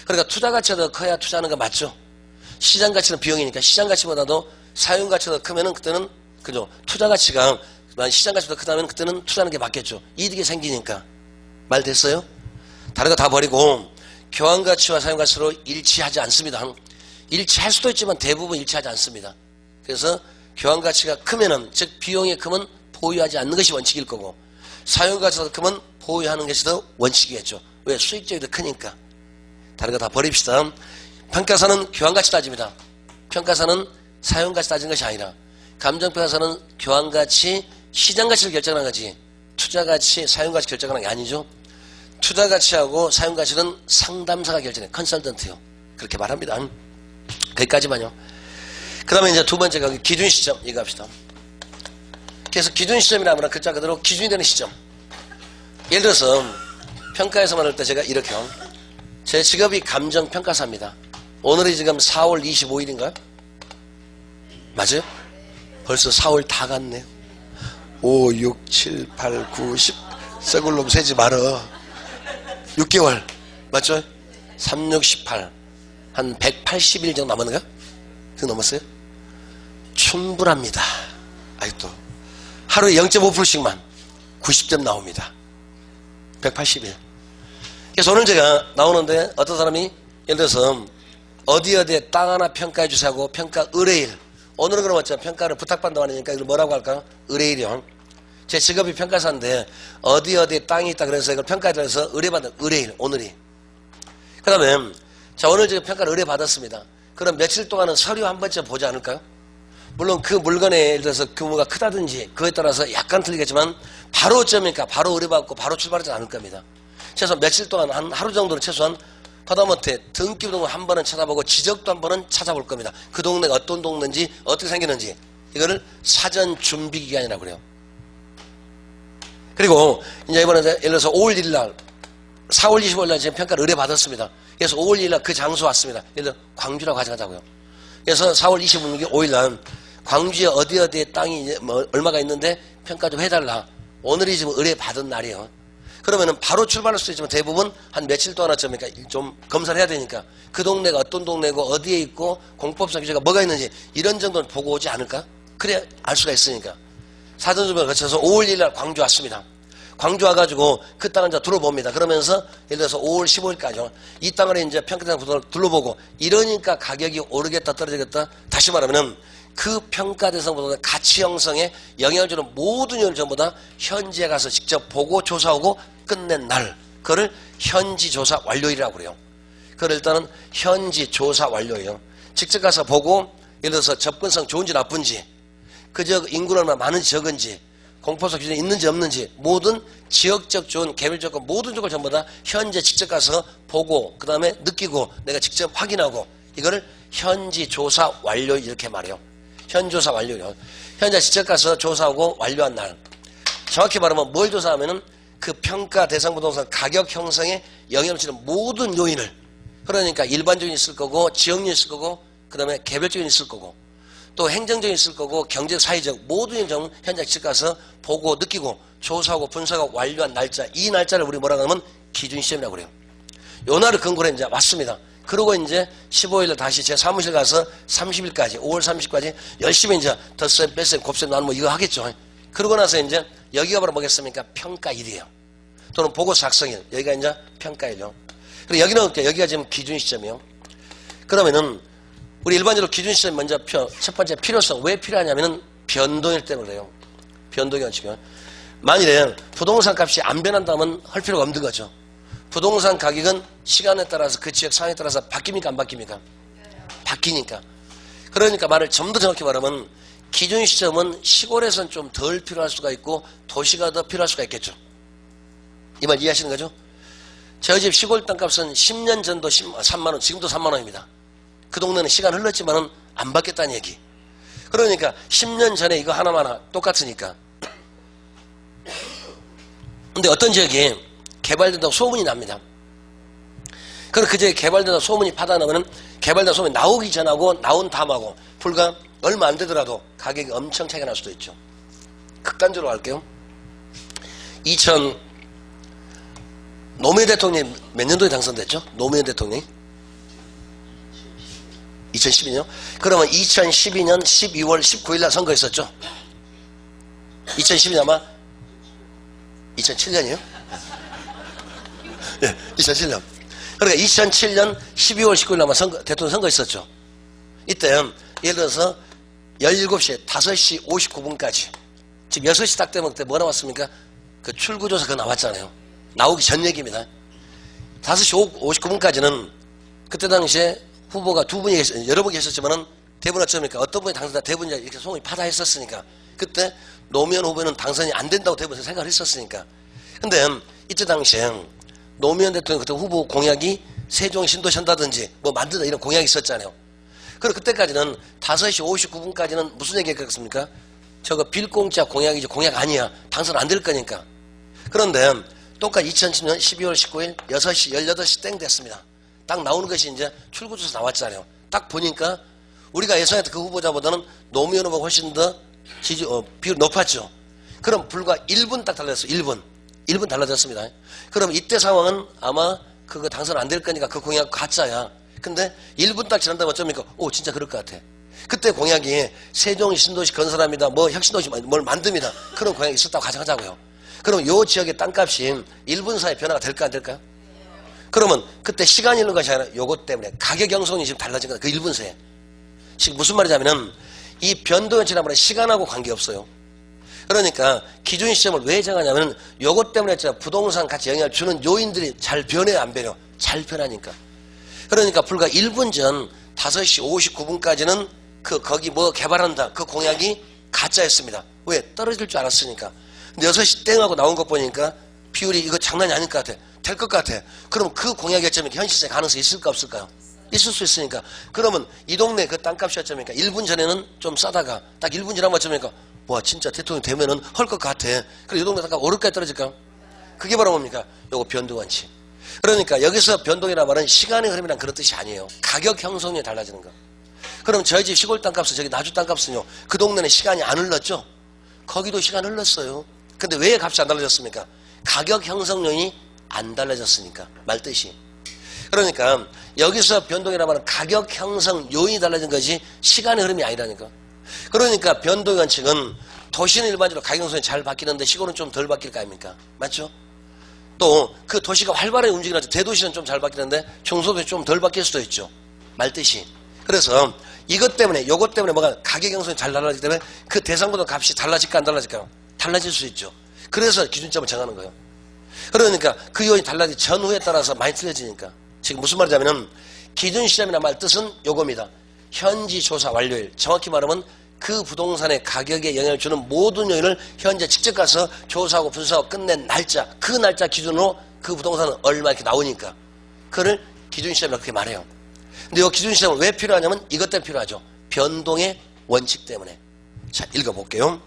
그러니까 투자가치가 더 커야 투자하는 거 맞죠. 시장가치는 비용이니까 시장가치보다도 사용가치가 더 크면은 그때는 그죠. 투자가치가 시장가치보다 크다면 그때는 투자하는 게 맞겠죠. 이득이 생기니까. 말 됐어요? 다른 거 다 버리고 교환가치와 사용가치로 일치하지 않습니다. 일치할 수도 있지만 대부분 일치하지 않습니다. 그래서 교환가치가 크면은 즉 비용이 크면 보유하지 않는 것이 원칙일 거고 사용가치가 크면 보유하는 것이 더 원칙이겠죠. 왜? 수익적이 더 크니까. 다른 거 다 버립시다. 평가사는 교환가치 따집니다. 평가사는 사용가치 따지는 것이 아니라 감정평가사는 교환가치, 시장가치를 결정하는 거지 투자가치, 사용가치 결정하는 게 아니죠. 투자가치하고 사용가치는 상담사가 결정해. 컨설턴트요. 그렇게 말합니다. 거기까지만요. 그 다음에 이제 두 번째가 기준시점 이거 합시다. 그래서 기준시점이라면 글자 그대로 기준이 되는 시점. 예를 들어서 평가에서 말할 때 제가 이렇게 제 직업이 감정평가사입니다. 오늘이 지금 4월 25일인가요? 맞아요? 벌써 4월 다 갔네요. 5, 6, 7, 8, 9, 10 썩을 놈 세지 말어. 6개월 맞죠? 3, 6, 18 한 180일 정도 남았는가? 그 넘었어요? 충분합니다. 아직도 하루에 0.5%씩만 90점 나옵니다. 180일. 그래서 오늘 제가 나오는데 어떤 사람이 예를 들어서 어디에 땅 하나 평가해 주세요 평가 의뢰일. 오늘은 그럼 어쩌면 평가를 부탁받는다고 하니까 이걸 뭐라고 할까요? 의뢰일이요. 제 직업이 평가사인데 어디에 땅이 있다 그래서 이걸 평가해서 의뢰받는 의뢰일 오늘이. 그 다음에 자 오늘 지금 평가를 의뢰받았습니다. 그럼 며칠 동안은 서류 한 번쯤 보지 않을까요? 물론 그 물건에 예를 들어서 규모가 크다든지 그거에 따라서 약간 틀리겠지만 바로 어쩌니까 바로 의뢰받고 바로 출발하지 않을 겁니다. 최소한 며칠 동안 한 하루 정도는 최소한 하다못해 등기부등본 한 번은 찾아보고 지적도 한 번은 찾아볼 겁니다. 그 동네가 어떤 동네인지 어떻게 생겼는지 이거를 사전 준비 기간이라고 그래요. 그리고 이제 이번에 예를 들어서 5월 1일 날 4월 25일 날 지금 평가를 의뢰받았습니다. 그래서 5월 1일 날 그 장소 왔습니다. 예를 들어 광주라고 가져가자고요. 그래서 4월 25일 날 광주에 어디에 땅이 뭐 얼마가 있는데 평가 좀 해달라. 오늘이 지금 의뢰받은 날이에요. 그러면은 바로 출발할 수도 있지만 대부분 한 며칠 동안 어쩌니까 좀 검사를 해야 되니까 그 동네가 어떤 동네고 어디에 있고 공법상 규제가 뭐가 있는지 이런 정도는 보고 오지 않을까? 그래야 알 수가 있으니까. 사전조사를 거쳐서 5월 1일 날 광주 왔습니다. 광주 와가지고 그 땅을 이제 둘러봅니다. 그러면서 예를 들어서 5월 15일까지 이 땅을 이제 평가대상 부동을 둘러보고 이러니까 가격이 오르겠다 떨어지겠다. 다시 말하면은 그 평가대상 부동의 가치 형성에 영향을 주는 모든 요인을 전부 다 현지에 가서 직접 보고 조사하고 끝낸 날. 그거를 현지 조사 완료일이라고 그래요. 그걸 일단은 현지 조사 완료예요. 직접 가서 보고 예를 들어서 접근성 좋은지 나쁜지 그 지역 인구는 얼마나 많은지 적은지 공포성 기준이 있는지 없는지 모든 지역적 좋은 개별적 모든 쪽을 전부 다 현재 직접 가서 보고 그 다음에 느끼고 내가 직접 확인하고 이거를 현지 조사 완료 이렇게 말해요. 현조사 완료요. 현재 직접 가서 조사하고 완료한 날. 정확히 말하면 뭘 조사하면은 그 평가 대상 부동산 가격 형성에 영향을 미치는 모든 요인을 그러니까 일반적인 있을 거고 지역률 있을 거고 그 다음에 개별적인 있을 거고 또 행정적인 있을 거고 경제 사회적 모든 점 현장 직접 가서 보고 느끼고 조사하고 분석하고 완료한 날짜 이 날짜를 우리 뭐라고 하면 기준 시점이라고 그래요. 요 날을 근거로 이제 왔습니다. 그러고 이제 15일에 다시 제 사무실 가서 30일까지 5월 30일까지 열심히 이제 덧셈 뺄셈 곱셈 나누고 이거 하겠죠. 그러고 나서 이제 여기가 바로 뭐겠습니까? 평가일이에요. 또는 보고서 작성일 여기가 이제 평가일이요. 그리고 여기는 어때요? 여기가 지금 기준 시점이요. 그러면은 우리 일반적으로 기준 시점 먼저 첫 번째 필요성 왜 필요하냐면은 변동일 때문에 그래요. 변동이 원칙이요. 만일에 부동산 값이 안 변한다면 할 필요가 없는 거죠. 부동산 가격은 시간에 따라서 그 지역 상황에 따라서 바뀝니까 안 바뀝니까? 바뀌니까. 그러니까 말을 좀 더 정확히 말하면 기준 시점은 시골에서는 좀 덜 필요할 수가 있고 도시가 더 필요할 수가 있겠죠. 이 말 이해하시는 거죠? 저희 집 시골 땅값은 10년 전도 3만원 지금도 3만원입니다. 그 동네는 시간 흘렀지만은 안 받겠다는 얘기. 그러니까 10년 전에 이거 하나만 똑같으니까 근데 어떤 지역이 개발된다고 소문이 납니다. 그럼 그 지역이 개발된다고 소문이 파다나면 개발된 소문이 나오기 전하고 나온 다음하고 불과 얼마 안 되더라도 가격이 엄청 차이가 날 수도 있죠. 극단적으로 갈게요. 노무현 대통령이 몇 년도에 당선됐죠? 노무현 대통령이? 2012년? 그러면 2012년 12월 19일 날 선거했었죠? 2012년 아마 2007년이에요? 네, 2007년. 그러니까 2007년 12월 19일 날 아마 대통령 선거했었죠? 이때 예를 들어서 17시에 5시 59분까지 지금 6시 딱 되면 그때 뭐 나왔습니까? 그 출구조사 그거 나왔잖아요. 나오기 전 얘기입니다. 5시 59분까지는 그때 당시에 후보가 여러 분 계셨지만은 대부분 어쩌니까 어떤 분이 당선자 대부분 이렇게 소문이 파다했었으니까 그때 노무현 후보는 당선이 안 된다고 대부분 생각을 했었으니까. 근데 이때 당시에 노무현 대통령 그때 후보 공약이 세종 신도시 한다든지 뭐 만든다 이런 공약이 있었잖아요. 그리고 그때까지는 5시 59분까지는 무슨 얘기 했겠습니까? 저거 빌공짜 공약이지 공약 아니야. 당선 안 될 거니까. 그런데 똑같이 2010년 12월 19일 6시 18시 땡 됐습니다. 딱 나오는 것이 이제 출구조사 나왔잖아요. 딱 보니까 우리가 예상했던 그 후보자보다는 노무현 후보가 훨씬 더 비율이 높았죠. 그럼 불과 1분 딱 달라졌어요. 1분 달라졌습니다. 그럼 이때 상황은 아마 그거 당선 안 될 거니까 그 공약 가짜야. 근데 1분 딱 지난다면 어쩌니까 진짜 그럴 것 같아. 그때 공약이 세종 신도시 건설합니다. 뭐 혁신도시 뭘 만듭니다. 그런 공약이 있었다고 가정하자고요. 그럼 요 지역의 땅값이 1분 사이에 변화가 될까 안 될까요? 그러면 그때 시간이 있는 것이 아니라 요것 때문에 가격 형성이 지금 달라진 거다. 그 1분 사이에. 지금 무슨 말이냐면은 이 변동현치란 말은 시간하고 관계없어요. 그러니까 기준 시점을 왜 정하냐면 요것 때문에 부동산 가치 영향을 주는 요인들이 잘 변해요, 안 변해요? 잘 변하니까. 그러니까 불과 1분 전 5시 59분까지는 거기 뭐 개발한다. 그 공약이 가짜였습니다. 왜? 떨어질 줄 알았으니까. 근데 6시 땡하고 나온 거 보니까 비율이 이거 장난이 아닐 것 같아. 될 것 같아. 그럼 그 공약이 어쩌면 현실성의 가능성이 있을까 없을까요? 있을 수 있으니까. 그러면 이 동네 그 땅값이 어쩌니까 1분 전에는 좀 싸다가 딱 1분 지나면 어쩌니까 와 진짜 대통령 되면은 헐 것 같아. 그럼 이 동네 땅값 오를까요 떨어질까요? 그게 바로 뭡니까? 요거 변동원칙. 그러니까 여기서 변동이라는 말은 시간의 흐름이란 그런 뜻이 아니에요. 가격 형성이 달라지는 거. 그럼 저희 집 시골 땅값은 저기 나주 땅값은요. 그 동네는 시간이 안 흘렀죠? 거기도 시간 흘렀어요. 근데 왜 값이 안 달라졌습니까? 가격 형성률이 안 달라졌으니까. 말뜻이. 그러니까 여기서 변동이라는 말은 가격 형성 요인이 달라진 것이 시간의 흐름이 아니라니까. 그러니까 변동 원칙은 도시는 일반적으로 가격 형성이 잘 바뀌는데 시골은 좀 덜 바뀔 거 아닙니까? 맞죠? 또 그 도시가 활발하게 움직이는 대도시는 좀 잘 바뀌는데 중소도시 좀 덜 바뀔 수도 있죠. 말뜻이. 그래서 이것 때문에 요것 때문에 뭐가 가격 형성이 잘 달라지기 때문에 그 대상보다 값이 달라질까 안 달라질까요? 달라질 수 있죠. 그래서 기준점을 정하는 거예요. 그러니까 그 요인이 달라진 전후에 따라서 많이 틀려지니까. 지금 무슨 말이냐면은 기준 시점이란 말 뜻은 요겁니다. 현지 조사 완료일. 정확히 말하면 그 부동산의 가격에 영향을 주는 모든 요인을 현재 직접 가서 조사하고 분석하고 끝낸 날짜, 그 날짜 기준으로 그 부동산은 얼마 이렇게 나오니까 그를 기준 시점이라고 그렇게 말해요. 근데 이 기준 시점은 왜 필요하냐면 이것 때문에 필요하죠. 변동의 원칙 때문에. 자, 읽어볼게요.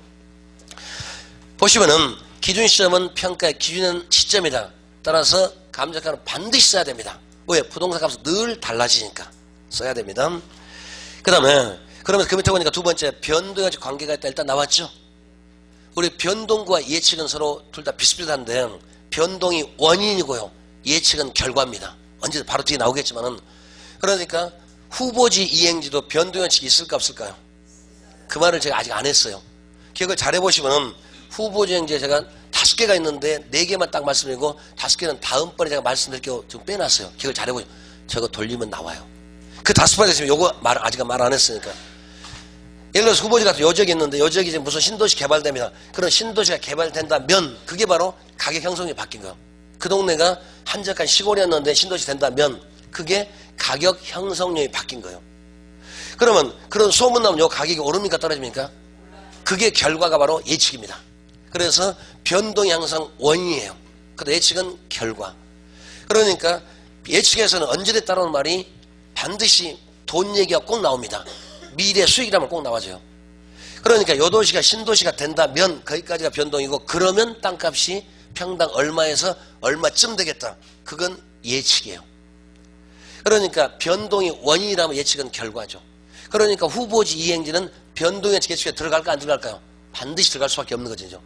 보시면은 기준 시점은 평가의 기준은 시점이다. 따라서 감정가는 반드시 써야 됩니다. 왜? 부동산 값은 늘 달라지니까 써야 됩니다. 그 다음에 그러면 그 밑에 보니까 두 번째 변동과 관계가 있다. 일단 나왔죠. 우리 변동과 예측은 서로 둘 다 비슷비슷한데 변동이 원인이고요. 예측은 결과입니다. 언제 바로 뒤에 나오겠지만은 그러니까 후보지 이행지도 변동 원칙이 있을까 없을까요? 그 말을 제가 아직 안 했어요. 기억을 잘 해보시면은 후보지 이행지에 제가 5개가 있는데 4개만 딱 말씀드리고 5개는 다음번에 제가 말씀드릴게요. 좀 빼놨어요. 기억을 잘 해보시면 저거 돌리면 나와요. 그 5번 됐으면 요거 아직 말 안 했으니까. 예를 들어서 후보지 같은 요 지역이 있는데 요 지역이 이제 무슨 신도시 개발됩니다. 그런 신도시가 개발된다면 그게 바로 가격 형성이 바뀐 거예요. 그 동네가 한적한 시골이었는데 신도시 된다면 그게 가격 형성률이 바뀐 거예요. 그러면 그런 소문 나면 요 가격이 오릅니까 떨어집니까? 그게 결과가 바로 예측입니다. 그래서 변동이 항상 원인이에요. 근데 예측은 결과. 그러니까 예측에서는 언제에 따라오는 말이 반드시 돈 얘기가 꼭 나옵니다. 미래 수익이라면 꼭 나와줘요. 그러니까 요 도시가 신도시가 된다면 거기까지가 변동이고 그러면 땅값이 평당 얼마에서 얼마쯤 되겠다. 그건 예측이에요. 그러니까 변동이 원인이라면 예측은 결과죠. 그러니까 후보지 이행지는 변동의 예측에 들어갈까 안 들어갈까요? 반드시 들어갈 수밖에 없는 거죠.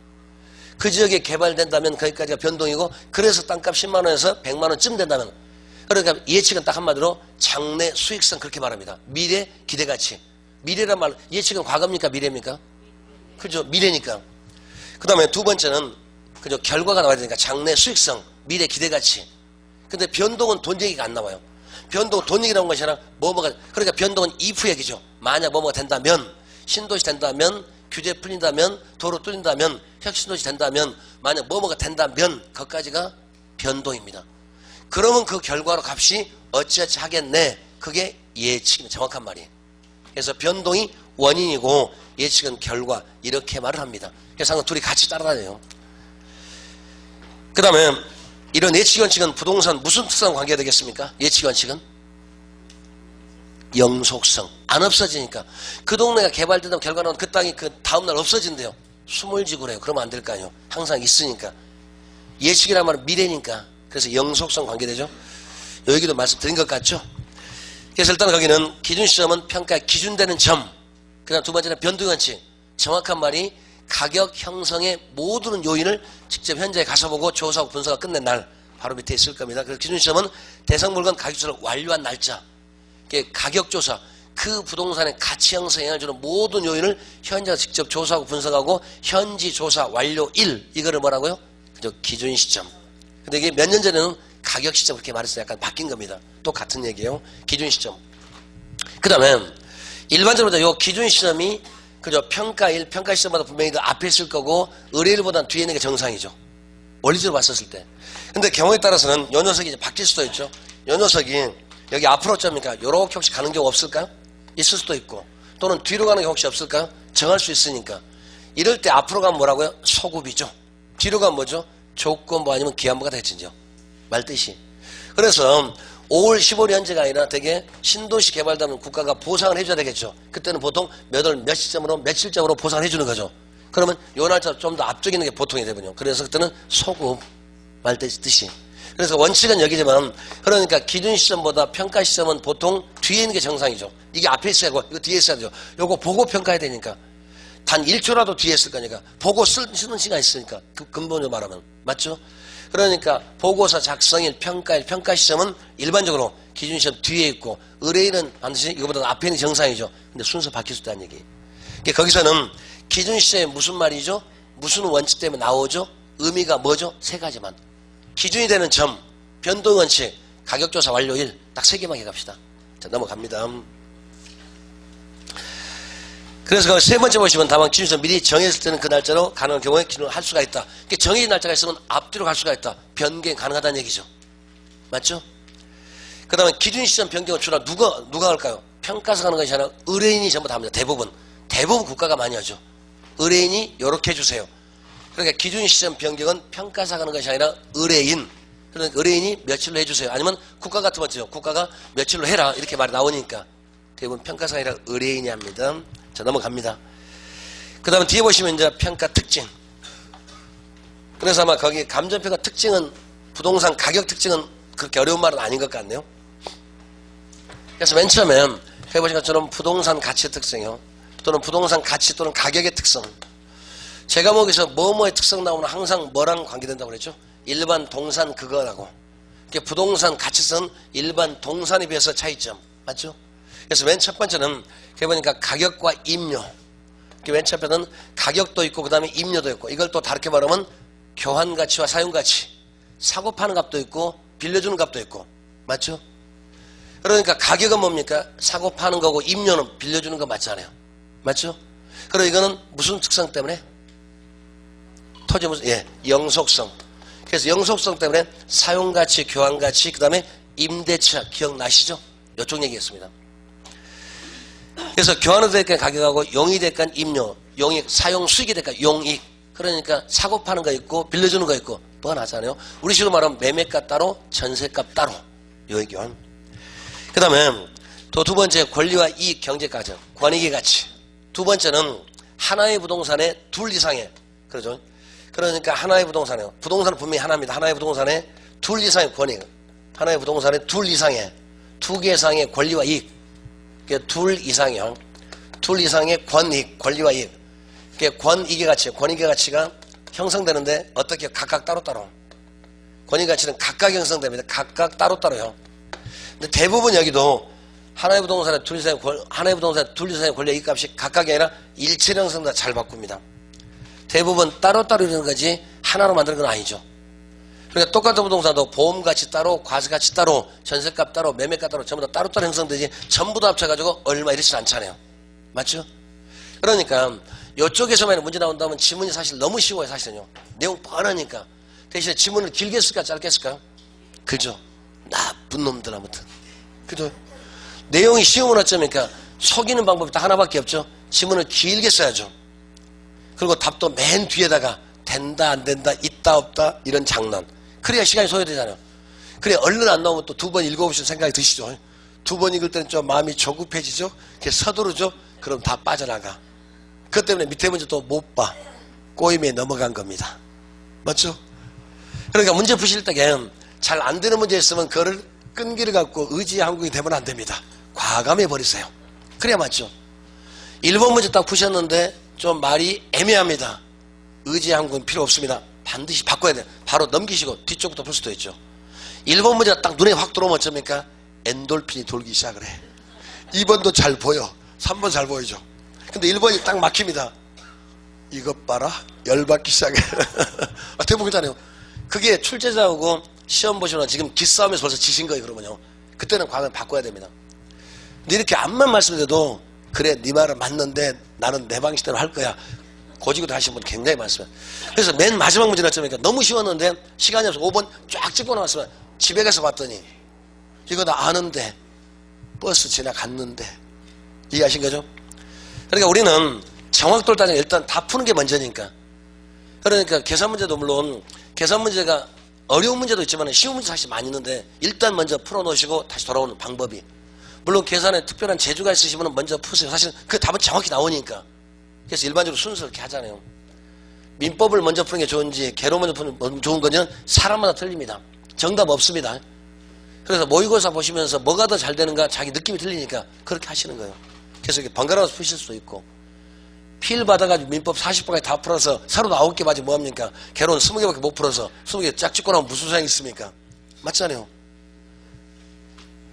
그 지역에 개발된다면 거기까지가 변동이고 그래서 땅값 10만 원에서 100만 원쯤 된다면 그러니까 예측은 딱 한마디로 장래 수익성 그렇게 말합니다. 미래 기대가치. 미래란 말 예측은 과거입니까 미래입니까? 그죠? 미래니까. 그 다음에 두 번째는 그죠? 결과가 나와야 되니까 장래 수익성 미래 기대가치. 근데 변동은 돈 얘기가 안 나와요. 변동은 돈 얘기 나온 것이 아니라 뭐뭐가 그러니까 변동은 if 얘기죠. 만약 뭐뭐가 된다면 신도시 된다면 규제 풀린다면 도로 뚫린다면 혁신도시 된다면 만약 뭐뭐가 된다면 그것까지가 변동입니다. 그러면 그 결과로 값이 어찌어찌 하겠네. 그게 예측입니다. 정확한 말이에요. 그래서 변동이 원인이고 예측은 결과 이렇게 말을 합니다. 그래서 항상 둘이 같이 따라다녀요. 그 다음에 이런 예측 원칙은 부동산 무슨 특성과 관계가 되겠습니까? 예측 원칙은 영속성. 안 없어지니까. 그 동네가 개발되다 결과는 그 땅이 그 다음날 없어진대요. 수몰지구래요. 그러면 안 될 거 아니에요. 항상 있으니까. 예측이란 말은 미래니까. 그래서 영속성 관계되죠. 여기도 말씀드린 것 같죠. 그래서 일단 거기는 기준 시점은 평가의 기준되는 점. 그 다음 두 번째는 변동 원칙. 정확한 말이 가격 형성의 모든 요인을 직접 현장에 가서 보고 조사하고 분석하고 끝낸 날 바로 밑에 있을 겁니다. 그래서 기준 시점은 대상 물건 가격조사를 완료한 날짜. 가격조사, 그 부동산의 가치 형성에 영향을 주는 모든 요인을 현장에서 직접 조사하고 분석하고 현지 조사 완료일 이거를 뭐라고요? 그죠? 기준 시점. 근데 이게 몇 년 전에는 가격 시점 그렇게 말했어요. 약간 바뀐 겁니다. 또 같은 얘기예요. 기준 시점. 그 다음에 일반적으로 요 기준 시점이 그죠? 평가일, 평가 시점마다 분명히 그 앞에 있을 거고 의뢰일보다는 뒤에 있는 게 정상이죠. 원리적으로 봤었을 때. 근데 경우에 따라서는 요 녀석이 이제 바뀔 수도 있죠. 요 녀석이 여기 앞으로 점입니까? 요렇게 혹시 가는 경우 없을까요? 있을 수도 있고 또는 뒤로 가는 경우 혹시 없을까요? 정할 수 있으니까. 이럴 때 앞으로 가면 뭐라고요? 소급이죠. 뒤로 가면 뭐죠? 조건부 아니면 기한부가 되겠죠. 말뜻이. 그래서 5월 15일 현재가 아니라 되게 신도시 개발되면 국가가 보상을 해줘야 되겠죠. 그때는 보통 몇 월 몇 시점으로 며칠점으로 보상을 해주는 거죠. 그러면 요 날짜 좀 더 앞쪽에 있는 게 보통이 되거든요. 그래서 그때는 소급 말뜻이. 그래서 원칙은 여기지만 그러니까 기준 시점보다 평가 시점은 보통 뒤에 있는 게 정상이죠. 이게 앞에 있어야 하고 이거 뒤에 있어야 되죠. 요거 보고 평가해야 되니까. 단 1초라도 뒤에 있을 거니까. 보고 쓰는 시간이 있으니까. 그 근본으로 말하면. 맞죠? 그러니까 보고서 작성일, 평가일, 평가 시점은 일반적으로 기준 시점 뒤에 있고 의뢰인은 반드시 이거보다 앞에 있는 정상이죠. 근데 순서 바뀔 수 있다는 얘기. 그러니까 거기서는 기준 시점이 무슨 말이죠? 무슨 원칙 때문에 나오죠? 의미가 뭐죠? 세 가지만. 기준이 되는 점, 변동 원칙, 가격조사 완료일 딱 세 개만 해갑시다. 자, 넘어갑니다. 그래서 그 세 번째 보시면 다만 기준에서 미리 정했을 때는 그 날짜로 가능한 경우에 기준을 할 수가 있다. 그러니까 정해진 날짜가 있으면 앞뒤로 갈 수가 있다. 변경 가능하다는 얘기죠. 맞죠? 그 다음에 기준 시점 변경을 주로 누가 할까요? 평가서 하는 것이 아니라 의뢰인이 전부 다 합니다. 대부분 국가가 많이 하죠. 의뢰인이 요렇게 해주세요. 그러니까 기준 시점 변경은 평가사 하는 것이 아니라 의뢰인. 그러니까 의뢰인이 며칠로 해주세요. 아니면 국가 같은 거죠. 국가가 며칠로 해라. 이렇게 말이 나오니까. 대부분 평가사가 아니라 의뢰인이 합니다. 자, 넘어갑니다. 그 다음에 뒤에 보시면 이제 평가 특징. 그래서 아마 거기 감정평가 특징은 부동산 가격 특징은 그렇게 어려운 말은 아닌 것 같네요. 그래서 맨 처음에 해보신 것처럼 부동산 가치의 특성이요. 또는 부동산 가치 또는 가격의 특성. 제 과목에서 뭐뭐의 특성 나오면 항상 뭐랑 관계된다고 그랬죠? 일반 동산 그거라고. 그러니까 부동산 가치성은 일반 동산에 비해서 차이점. 맞죠? 그래서 맨 첫 번째는 해보니까 가격과 임료. 맨 첫 번째는 가격도 있고 그 다음에 임료도 있고 이걸 또 다르게 말하면 교환가치와 사용가치. 사고 파는 값도 있고 빌려주는 값도 있고. 맞죠? 그러니까 가격은 뭡니까? 사고 파는 거고 임료는 빌려주는 거 맞잖아요. 맞죠? 그리고 이거는 무슨 특성 때문에? 토지 무슨? 예, 영속성. 그래서 영속성 때문에 사용가치, 교환가치, 그 다음에 임대차 기억나시죠? 이쪽 얘기했습니다. 그래서 교환으로 될까 가격하고 용이 될까 임료, 용익, 사용 수익이 될까 용익. 그러니까 사고 파는 거 있고 빌려주는 거 있고 뭐가 나잖아요. 우리 식으로 말하면 매매값 따로, 전세값 따로. 요 얘기원. 그 다음에 또 두 번째 권리와 이익 경제가정, 권익의 가치. 두 번째는 하나의 부동산에 둘 이상의 그러죠. 그러니까 하나의 부동산이요. 부동산은 분명히 하나입니다. 하나의 부동산에 둘 이상의 권익. 하나의 부동산에 둘 이상의, 두 개 이상의 권리와 이익. 그러니까 둘 이상이요. 둘 이상의 권익, 권리와 이익. 그러니까 권익의 가치, 권익의 가치가 형성되는데 어떻게 각각 따로따로. 권익 가치는 각각 형성됩니다. 각각 따로따로요. 근데 대부분 여기도 하나의 부동산에 둘 이상의 하나의 부동산에 둘 이상의 권리와 이익 값이 각각이 아니라 일체로 형성다 잘 바꿉니다. 대부분 따로따로 이러는 거지 하나로 만드는 건 아니죠. 그러니까 똑같은 부동산도 보험가치 따로, 과세가치 따로, 전세값 따로, 매매값 따로 전부 다 따로따로 형성되지 전부 다 합쳐가지고 얼마 이렇지 않잖아요. 맞죠? 그러니까 이쪽에서만 문제 나온다면 지문이 사실 너무 쉬워요. 사실은요. 내용 뻔하니까. 대신에 지문을 길게 쓸까 짧게 쓸까요? 그죠? 나쁜 놈들 아무튼. 그죠? 내용이 쉬우면 어쩌니까 속이는 방법이 딱 하나밖에 없죠. 지문을 길게 써야죠. 그리고 답도 맨 뒤에다가 된다 안 된다 있다 없다 이런 장난. 그래야 시간이 소요되잖아요. 그래 얼른 안 나오면 또 두 번 읽어보실 생각이 드시죠. 두 번 읽을 때는 좀 마음이 조급해지죠. 서두르죠. 그럼 다 빠져나가. 그것 때문에 밑에 문제 또 못 봐. 꼬임에 넘어간 겁니다. 맞죠? 그러니까 문제 푸실 때 잘 안 되는 문제 있으면 그거를 끈기를 갖고 의지항공이 되면 안 됩니다. 과감해 버리세요. 그래야 맞죠? 1번 문제 딱 푸셨는데 좀 말이 애매합니다. 의지항공은 필요 없습니다. 반드시 바꿔야 돼요. 바로 넘기시고 뒤쪽부터 풀 수도 있죠. 1번 문제가 딱 눈에 확 들어오면 어쩝니까? 엔돌핀이 돌기 시작을 해. 2번도 잘 보여. 3번 잘 보이죠. 근데 1번이 딱 막힙니다. 이것 봐라. 열받기 시작해. 대부분 그렇잖아요. 그게 출제자하고 시험 보시거나 지금 기싸움에서 벌써 지신 거예요. 그러면요. 그때는 과감히 바꿔야 됩니다. 근데 이렇게 앞만 말씀드려도 그래 네 말은 맞는데 나는 내 방식대로 할 거야. 고지고 하시는 분 굉장히 많습니다. 그래서 맨 마지막 문제는 어쩌니까 너무 쉬웠는데 시간이 없어서 5번 쫙 찍고 나왔으면 집에 가서 봤더니 이거 나 아는데 버스 지나갔는데 이해하신 거죠? 그러니까 우리는 정확도를 따지면 일단 다 푸는 게 먼저니까. 그러니까 계산 문제도 물론 계산 문제가 어려운 문제도 있지만 쉬운 문제 사실 많이 있는데 일단 먼저 풀어놓으시고 다시 돌아오는 방법이. 물론 계산에 특별한 재주가 있으시면 먼저 푸세요. 사실 그 답은 정확히 나오니까. 그래서 일반적으로 순서를 이렇게 하잖아요. 민법을 먼저 푸는 게 좋은지 개로 먼저 푸는 게 좋은 건지는 사람마다 틀립니다. 정답 없습니다. 그래서 모의고사 보시면서 뭐가 더 잘 되는가 자기 느낌이 틀리니까 그렇게 하시는 거예요. 그래서 이렇게 번갈아서 푸실 수도 있고 필 받아가지고 민법 40번까지 다 풀어서 39개 맞으면 뭐합니까? 개로는 20개밖에 못 풀어서 20개 쫙 찍고 나면 무슨 소용이 있습니까? 맞잖아요.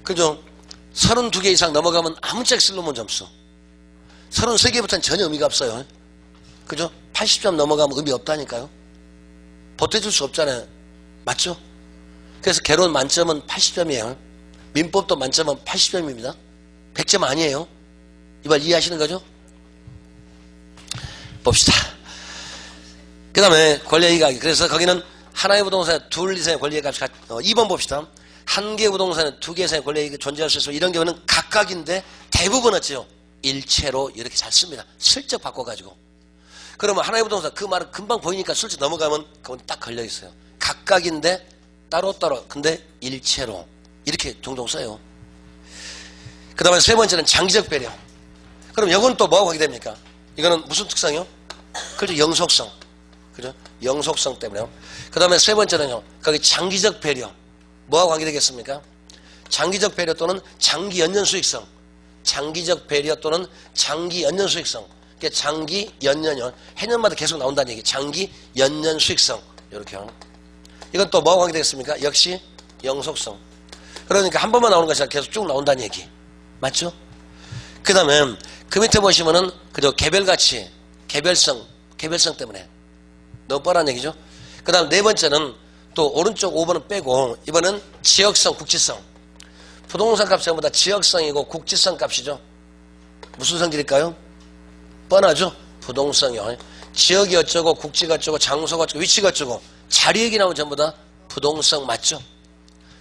그죠? 32개 이상 넘어가면 아무짝에 쓸 놈은 점수. 33개부터는 전혀 의미가 없어요. 그죠? 80점 넘어가면 의미 없다니까요. 보태줄 수 없잖아요. 맞죠? 그래서 개론 만점은 80점이에요. 민법도 만점은 80점입니다. 100점 아니에요. 이발 이해하시는 거죠? 봅시다. 그 다음에 권리의 이익. 그래서 거기는 하나의 부동산에 둘 이상의 권리의 값이 2번 봅시다. 한 개의 부동산에 두 개 이상의 권리의 이익이 존재할 수 있어. 이런 경우는 각각인데 대부분 어째요? 일체로 이렇게 잘 씁니다. 슬쩍 바꿔가지고. 그러면 하나의 부동산 그 말은 금방 보이니까 슬쩍 넘어가면 그건 딱 걸려있어요. 각각인데 따로따로 근데 일체로 이렇게 종종 써요. 그 다음에 세 번째는 장기적 배려. 그럼 이건 또 뭐하고 하게 됩니까? 이거는 무슨 특성이요? 그렇죠. 영속성. 그죠? 영속성 때문에요. 그 다음에 세 번째는요. 거기 장기적 배려. 뭐하고 관계되겠습니까? 장기적 배려 또는 장기 연년 수익성. 장기적 배려 또는 장기 연년 수익성. 그러니까 장기 연년요. 해년마다 계속 나온다는 얘기. 장기 연년 수익성. 이렇게요. 이건 또 뭐하고 관계되겠습니까? 역시 영속성. 그러니까 한 번만 나오는 것이 아니라 계속 쭉 나온다는 얘기. 맞죠? 그 다음에 그 밑에 보시면은 그저 개별가치, 개별성 때문에 너무 뻔한 얘기죠. 그 다음 네 번째는 또 오른쪽 5번은 빼고 이번은 지역성, 국지성. 부동산 값이 전부 다 지역성이고 국지성 값이죠. 무슨 성질일까요? 뻔하죠. 부동성이요. 지역이 어쩌고 국지가 어쩌고 장소가 어쩌고 위치가 어쩌고 자리 얘기 나오면 전부 다 부동성 맞죠.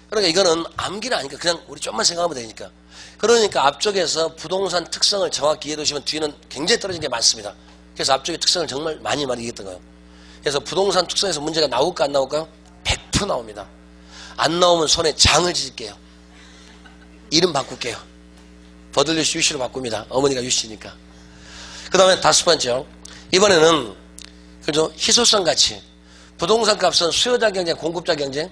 그러니까 이거는 암기는 아니니까 그냥 우리 좀만 생각하면 되니까. 그러니까 앞쪽에서 부동산 특성을 정확히 이해해 두시면 뒤에는 굉장히 떨어진 게 많습니다. 그래서 앞쪽에 특성을 정말 많이 얘기했던 거예요. 그래서 부동산 특성에서 문제가 나올까 안 나올까요? 100% 나옵니다. 안 나오면 손에 장을 지질게요. 이름 바꿀게요. 버들유씨 유씨로 바꿉니다. 어머니가 유씨니까. 그 다음에 다섯 번째요. 이번에는 그죠? 희소성 가치. 부동산 값은 수요자 경쟁, 공급자 경쟁?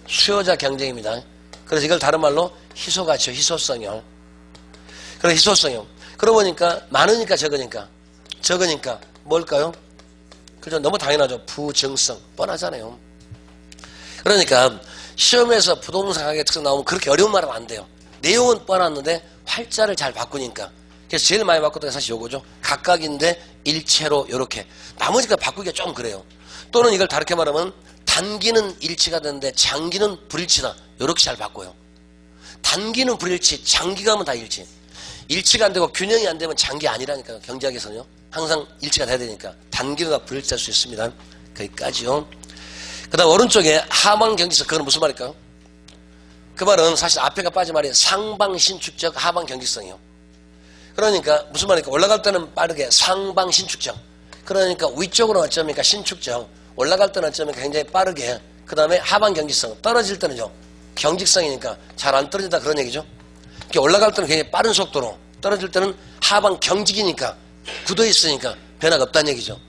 수요자 경쟁입니다. 그래서 이걸 다른 말로 희소가치요. 희소성이요. 그래 희소성이요. 그러고 보니까 많으니까 적으니까 뭘까요? 그죠? 너무 당연하죠. 부증성. 뻔하잖아요. 그러니까 시험에서 부동산 가격 특성 나오면 그렇게 어려운 말은 안 돼요. 내용은 뻔했는데 활자를 잘 바꾸니까. 그래서 제일 많이 바꿨던 게 사실 요거죠. 각각인데 일체로 요렇게. 나머지가 바꾸기가 좀 그래요. 또는 이걸 다르게 말하면 단기는 일치가 되는데 장기는 불일치다. 요렇게 잘 바꿔요. 단기는 불일치, 장기가 하면 다 일치. 일치가 안 되고 균형이 안 되면 장기 아니라니까요. 경제학에서는요. 항상 일치가 돼야 되니까. 단기는 다 불일치할 수 있습니다. 거기까지요. 그 다음 오른쪽에 하방 경직성. 그건 무슨 말일까요? 그 말은 사실 앞에가 빠진 말이 상방 신축적 하방 경직성이요. 그러니까 무슨 말입니까? 올라갈 때는 빠르게 상방 신축적. 그러니까 위쪽으로 어쩌니까 신축적. 올라갈 때는 어쩌니까 굉장히 빠르게. 그 다음에 하방 경직성. 떨어질 때는요. 경직성이니까 잘 안 떨어진다 그런 얘기죠. 올라갈 때는 굉장히 빠른 속도로, 떨어질 때는 하방 경직이니까 굳어 있으니까 변화가 없다는 얘기죠.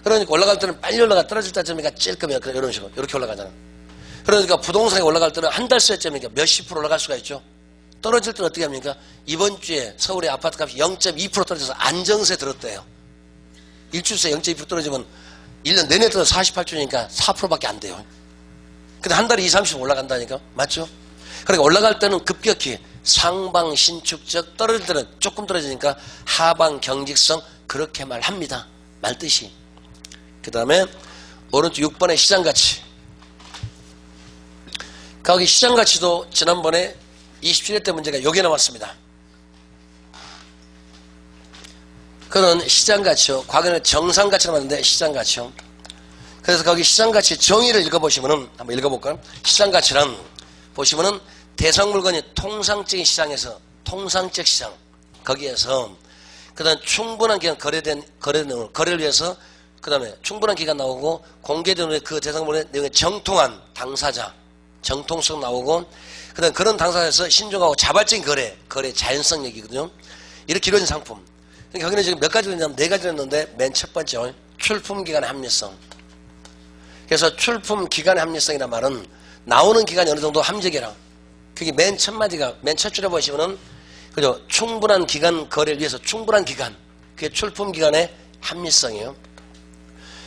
그러니까 올라갈 때는 빨리 올라가, 떨어질 때쯤이니까 찔끔이야. 이런 식으로 이렇게 올라가잖아. 그러니까 부동산이 올라갈 때는 한 달 새쯤이니까 몇십 프로 올라갈 수가 있죠. 떨어질 때는 어떻게 합니까? 이번 주에 서울의 아파트 값이 0.2% 떨어져서 안정세 들었대요. 일주일새 0.2% 떨어지면 1년 내내 떨어져 48주니까 4%밖에 안 돼요. 근데 한 달에 20, 30% 올라간다니까. 맞죠? 그러니까 올라갈 때는 급격히 상방 신축적, 떨어질 때는 조금 떨어지니까 하방 경직성, 그렇게 말합니다. 말뜻이. 그 다음에 오른쪽 6번의 시장가치. 거기 시장가치도 지난번에 27회 때 문제가 여기에 나왔습니다. 그는 시장가치요. 과거에는 정상가치가 나왔는데 시장가치요. 그래서 거기 시장가치 정의를 읽어보시면은, 한번 읽어볼까요? 시장가치란, 보시면은 대상 물건이 통상적인 시장에서, 통상적 시장, 거기에서, 그 다음에 충분한 기간 거래를 위해서, 그 다음에 충분한 기간 나오고, 공개된 후에 그 대상 물건의 내용에 정통한 당사자, 정통성 나오고, 그 다음에 그런 당사자에서 신중하고 자발적인 거래 자연성 얘기거든요. 이렇게 이루어진 상품. 그러니까 여기는 지금 몇 가지가 있냐면 4가지가 있는데, 맨 첫 번째, 출품기간의 합리성. 그래서 출품기간의 합리성이란 말은 나오는 기간이 어느 정도 함정이라. 그게 맨 첫 마디가, 맨 첫 줄에 보시면은, 그죠? 충분한 기간 거래를 위해서 충분한 기간. 그게 출품기간의 합리성이에요.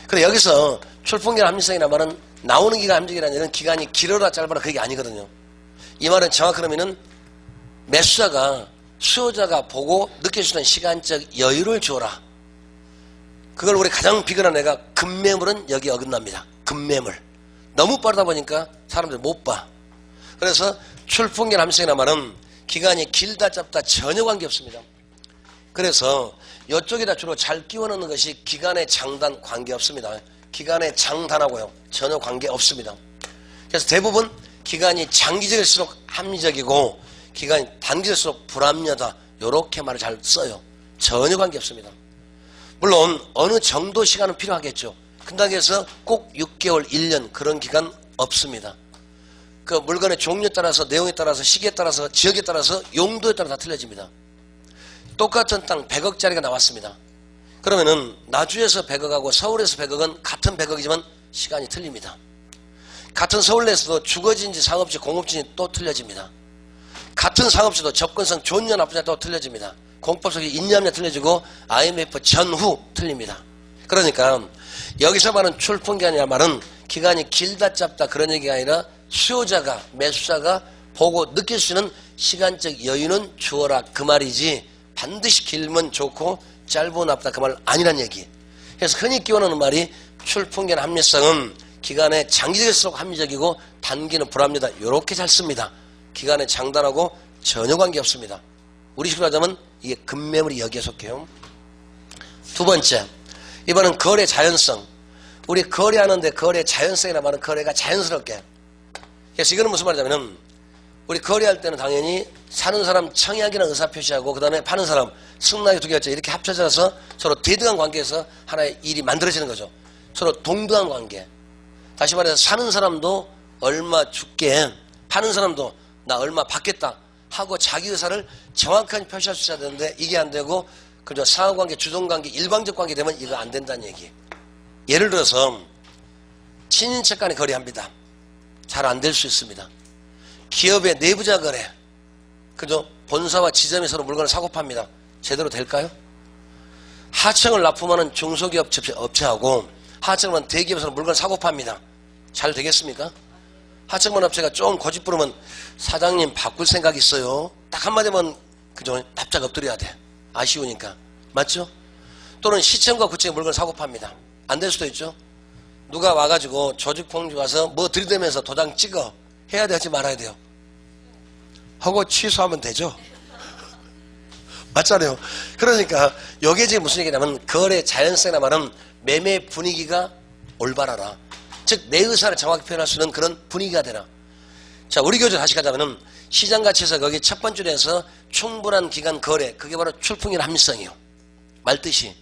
그래, 여기서 출품기간 합리성이란 말은 나오는 기간 함정이라는 얘기는 기간이 길어라 짧아라 그게 아니거든요. 이 말은 정확한 의미는 매수자가, 수요자가 보고 느낄 수 있는 시간적 여유를 주어라. 그걸 우리 가장 비근한 애가 급매물은 여기 어긋납니다. 급매물. 너무 빠르다 보니까 사람들이 못 봐. 그래서 출품기간 합리성이란 말은 기간이 길다 짧다 전혀 관계없습니다. 그래서 이쪽에다 주로 잘 끼워넣는 것이 기간의 장단 관계없습니다. 기간의 장단하고요 전혀 관계없습니다. 그래서 대부분 기간이 장기적일수록 합리적이고 기간이 단기적일수록 불합리하다 이렇게 말을 잘 써요. 전혀 관계없습니다. 물론 어느 정도 시간은 필요하겠죠. 근데 해서 꼭 6개월, 1년 그런 기간 없습니다. 그 물건의 종류에 따라서, 내용에 따라서, 시기에 따라서, 지역에 따라서, 용도에 따라 다 틀려집니다. 똑같은 땅 100억짜리가 나왔습니다. 그러면은 나주에서 100억하고 서울에서 100억은 같은 100억이지만 시간이 틀립니다. 같은 서울 내에서도 주거지인지 상업지, 공업지인지 또 틀려집니다. 같은 상업지도 접근성 좋냐 나쁘냐 또 틀려집니다. 공법 속에 있냐냐 틀려지고 IMF 전후 틀립니다. 그러니까 여기서 말하는 출품기간이라는 말은 기간이 길다 짧다 그런 얘기가 아니라 수요자가, 매수자가 보고 느낄 수 있는 시간적 여유는 주어라 그 말이지 반드시 길면 좋고 짧고 나쁘다 그 말 아니란 얘기. 그래서 흔히 끼워넣는 말이 출품기간 합리성은 기간에 장기적일수록 합리적이고 단기는 불합리하다 이렇게 잘 씁니다. 기간에 장단하고 전혀 관계없습니다. 우리 식으로 하자면 이게 급매물이 여기에 속해요. 두 번째, 이번은 거래 자연성. 우리 거래하는데 거래 자연성이라는 말은 거래가 자연스럽게. 그래서 이거는 무슨 말이냐면 우리 거래할 때는 당연히 사는 사람 청약이나 의사표시하고 그 다음에 파는 사람 승낙이 2개였죠. 이렇게 합쳐져서 서로 대등한 관계에서 하나의 일이 만들어지는 거죠. 서로 동등한 관계. 다시 말해서 사는 사람도 얼마 줄게, 파는 사람도 나 얼마 받겠다 하고 자기 의사를 정확하게 표시할 수 있어야 되는데 이게 안 되고 그저 상하관계, 주동관계, 일방적 관계 되면 이거 안 된다는 얘기. 예를 들어서 친인척 간에 거래합니다. 잘 안 될 수 있습니다. 기업의 내부자 거래, 그죠? 본사와 지점이 서로 물건을 사고 팝니다. 제대로 될까요? 하청을 납품하는 중소기업 업체하고 하청만 대기업에서 물건을 사고 팝니다. 잘 되겠습니까? 하청만 업체가 좀 고집 부르면 사장님 바꿀 생각 있어요. 딱 한마디만 그죠? 납작 엎드려야 돼. 아쉬우니까. 맞죠? 또는 시청과 구청에 물건을 사고 팝니다. 안 될 수도 있죠. 누가 와가지고 조직폭력 와서 뭐 들이대면서 도장 찍어. 해야 돼, 하지 말아야 돼요? 하고 취소하면 되죠. 맞잖아요. 그러니까 이게 지금 무슨 얘기냐면 거래 자연성이라 말은 매매 분위기가 올바라라. 즉 내 의사를 정확히 표현할 수 있는 그런 분위기가 되라. 자, 우리 교재 다시 가자면은 시장 가치에서 거기 첫 번째에서 충분한 기간 거래, 그게 바로 출풍일 합리성이에요. 말뜻이.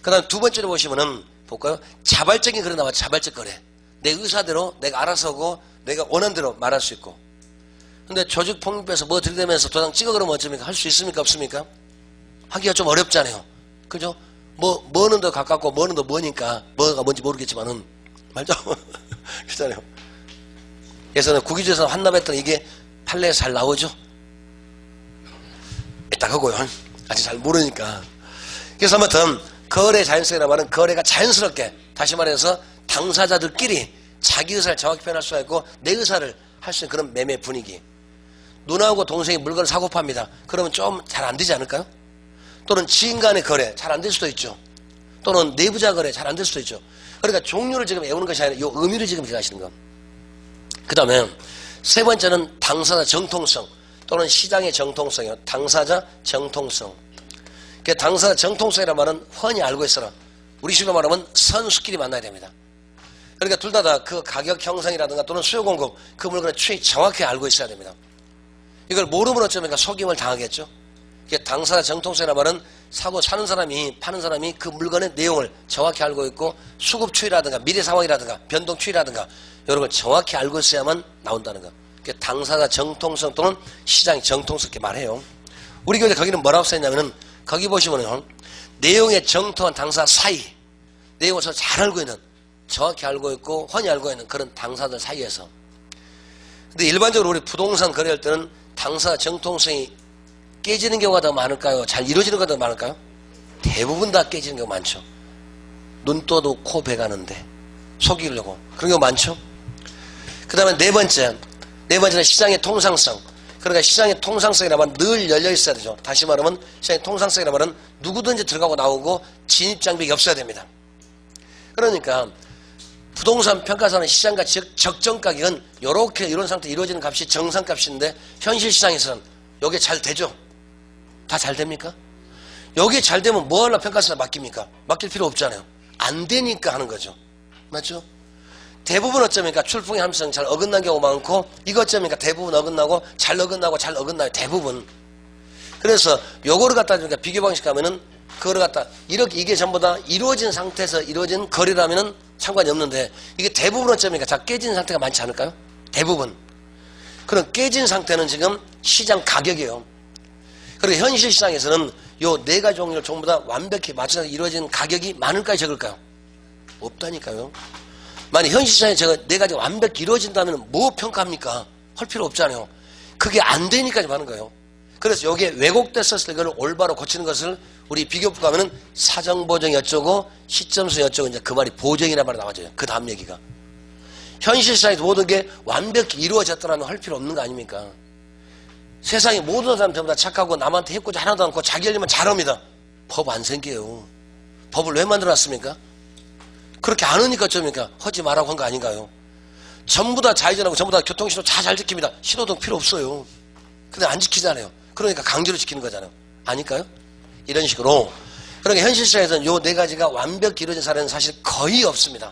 그 다음 두 번째로 보시면은 볼까요? 자발적인 거래 나와. 자발적 거래. 내 의사대로 내가 알아서 하고 내가 원하는 대로 말할 수 있고. 근데 조직 폭력배에서 뭐 들이대면서 도장 찍어 그러면 어쩌니까 할 수 있습니까? 없습니까? 하기가 좀 어렵잖아요. 그죠? 뭐는 더 가깝고 뭐는 더 머니까 뭐가 뭔지 모르겠지만은 말죠? 그렇잖아요. 그래서 국유조에서 환납했던 이게 판례에서 잘 나오죠? 이따 하고요. 아직 잘 모르니까. 그래서 아무튼 거래 자연성이라는 말은 거래가 자연스럽게, 다시 말해서 당사자들끼리 자기 의사를 정확히 표현할 수가 있고 내 의사를 할 수 있는 그런 매매 분위기. 누나하고 동생이 물건을 사고 팝니다. 그러면 좀 잘 안 되지 않을까요? 또는 지인 간의 거래 잘 안 될 수도 있죠. 또는 내부자 거래 잘 안 될 수도 있죠. 그러니까 종류를 지금 외우는 것이 아니라 이 의미를 지금 기억하시는 거. 그 다음에 세 번째는 당사자 정통성 또는 시장의 정통성이요. 당사자 정통성. 그 당사자 정통성이라는 말은 훤히 알고 있어라. 우리 식으로 말하면 선수끼리 만나야 됩니다. 그러니까 둘 다 그 가격 형성이라든가 또는 수요 공급 그 물건의 추이 정확히 알고 있어야 됩니다. 이걸 모르면 어쩌면 속임을 당하겠죠. 당사자 정통성이라는 말은 사고 사는 사람이 파는 사람이 그 물건의 내용을 정확히 알고 있고 수급 추이라든가 미래 상황이라든가 변동 추이라든가 이런 걸 정확히 알고 있어야만 나온다는 거. 당사자 정통성 또는 시장의 정통성 이렇게 말해요. 우리 교재 거기는 뭐라고 써있냐면은 거기 보시면은 내용의 정통한 당사 사이, 내용을 잘 알고 있는, 정확히 알고 있고 훤히 알고 있는 그런 당사들 사이에서. 근데 일반적으로 우리 부동산 거래할 때는 당사 정통성이 깨지는 경우가 더 많을까요? 잘 이루어지는 경우가 더 많을까요? 대부분 다 깨지는 경우가 많죠. 눈 떠도 코 베가는데 속이려고 그런 경우 많죠. 그 다음에 네 번째는 시장의 통상성. 그러니까 시장의 통상성이라면 늘 열려 있어야 되죠. 다시 말하면 시장의 통상성이라면 누구든지 들어가고 나오고 진입장벽이 없어야 됩니다. 그러니까 부동산 평가사는 시장가치 즉 적정가격은 이렇게 이런 상태 이루어지는 값이 정상값인데 현실 시장에서는 이게 잘 되죠? 다 잘 됩니까? 여기 잘 되면 뭐 하려 평가사에 맡깁니까? 맡길 필요 없잖아요. 안 되니까 하는 거죠. 맞죠? 대부분 어쩌니까 출풍의 함성 잘 어긋난 경우가 많고 이거 어쩌니까 대부분 어긋나고 잘 어긋나요. 대부분. 그래서 요거를 갖다 주니까 비교 방식 가면은 그거를 갖다 이렇게 이게 전부 다 이루어진 상태에서 이루어진 거래라면은 상관이 없는데 이게 대부분 어쩌니까 자 깨진 상태가 많지 않을까요? 대부분. 그럼 깨진 상태는 지금 시장 가격이에요. 그리고 현실 시장에서는 요 네 가지 종류를 전부 다 완벽히 맞춰서 이루어진 가격이 많을까요? 적을까요? 없다니까요. 만약 현실 시장에 제가 네 가지가 완벽히 이루어진다면 뭐 평가합니까? 할 필요 없잖아요. 그게 안 되니까 하는 거예요. 그래서 여기에 왜곡됐었을 때 그걸 올바로 고치는 것을 우리 비교법 가면은 사정보정이 어쩌고 시점수 어쩌고 이제 그 말이 보정이라는 말이 나와져요. 그 다음 얘기가. 현실 시장에서 모든 게 완벽히 이루어졌더라면 할 필요 없는 거 아닙니까? 세상에 모든 사람 전부 다 착하고 남한테 해코지 하나도 않고 자기 할 일만 잘합니다. 법 안 생겨요. 법을 왜 만들어놨습니까? 그렇게 안 하니까 어쩝니까? 하지 말라고 한 거 아닌가요? 전부 다 좌회전하고 전부 다 교통신호 잘 지킵니다. 신호등 필요 없어요. 근데 안 지키잖아요. 그러니까 강제로 지키는 거잖아요. 아닐까요? 이런 식으로. 그러니까 현실 시장에서는 요 네 가지가 완벽히 이루어진 사례는 사실 거의 없습니다.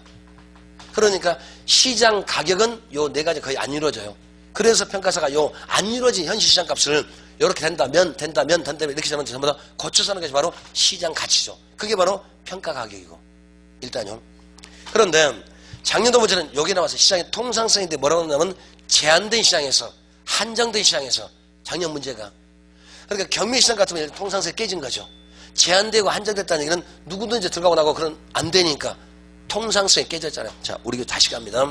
그러니까 시장 가격은 요 네 가지 거의 안 이루어져요. 그래서 평가사가 요 안 이루어진 현실 시장 값을 이렇게 된다면 이렇게 되면 전부 다 고쳐서 하는 것이 바로 시장 가치죠. 그게 바로 평가 가격이고. 일단요. 그런데 작년도 문제는 여기 나와서 시장의 통상성인데 뭐라고 하냐면 제한된 시장에서 한정된 시장에서 작년 문제가 그러니까 경매시장 같으면 통상성이 깨진 거죠. 제한되고 한정됐다는 얘기는 누구든지 들어가고 나고 그런 안 되니까 통상성이 깨졌잖아요. 자, 우리 다시 갑니다.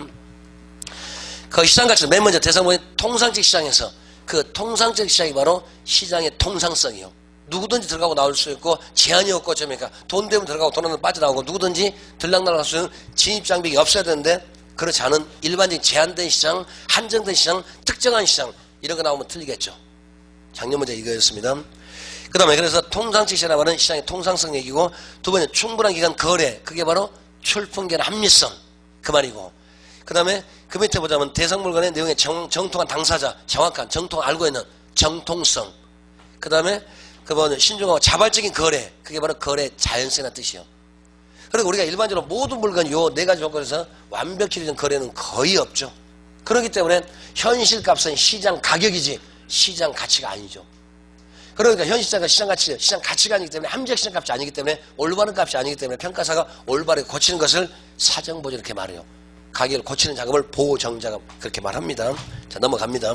그 시장 가치는 맨 먼저 대상본이 통상적 시장에서 그 통상적 시장이 바로 시장의 통상성이요. 누구든지 들어가고 나올 수 있고 제한이 없고 어쩌니까 돈 되면 들어가고 돈 없으면 빠져나오고 누구든지 들락날락 할 수 있는 진입장벽이 없어야 되는데 그렇지 않은 일반적인 제한된 시장, 한정된 시장, 특정한 시장 이런 거 나오면 틀리겠죠. 작년 문제 이거였습니다. 그 다음에 그래서 통상적 시장이라고 하는 시장의 통상성 얘기고 두 번째 충분한 기간 거래 그게 바로 출품계의 합리성 그 말이고 그 다음에 그 밑에 보자면 대상물건의 내용의 정통한 당사자 정확한 정통 알고 있는 정통성 그 다음에 그 뭐 신중하고 자발적인 거래 그게 바로 거래 자연성이라는 뜻이요. 그리고 우리가 일반적으로 모든 물건 요 네 가지 조건에서 완벽히 이루어진 거래는 거의 없죠. 그렇기 때문에 현실값은 시장 가격이지 시장 가치가 아니죠. 그러니까 현실가가 시장 가치가 아니기 때문에 함정 시장 값이 아니기 때문에 올바른 값이 아니기 때문에 평가사가 올바르게 고치는 것을 사정보조 이렇게 말해요. 가격을 고치는 작업을 보정작업 그렇게 말합니다. 자 넘어갑니다.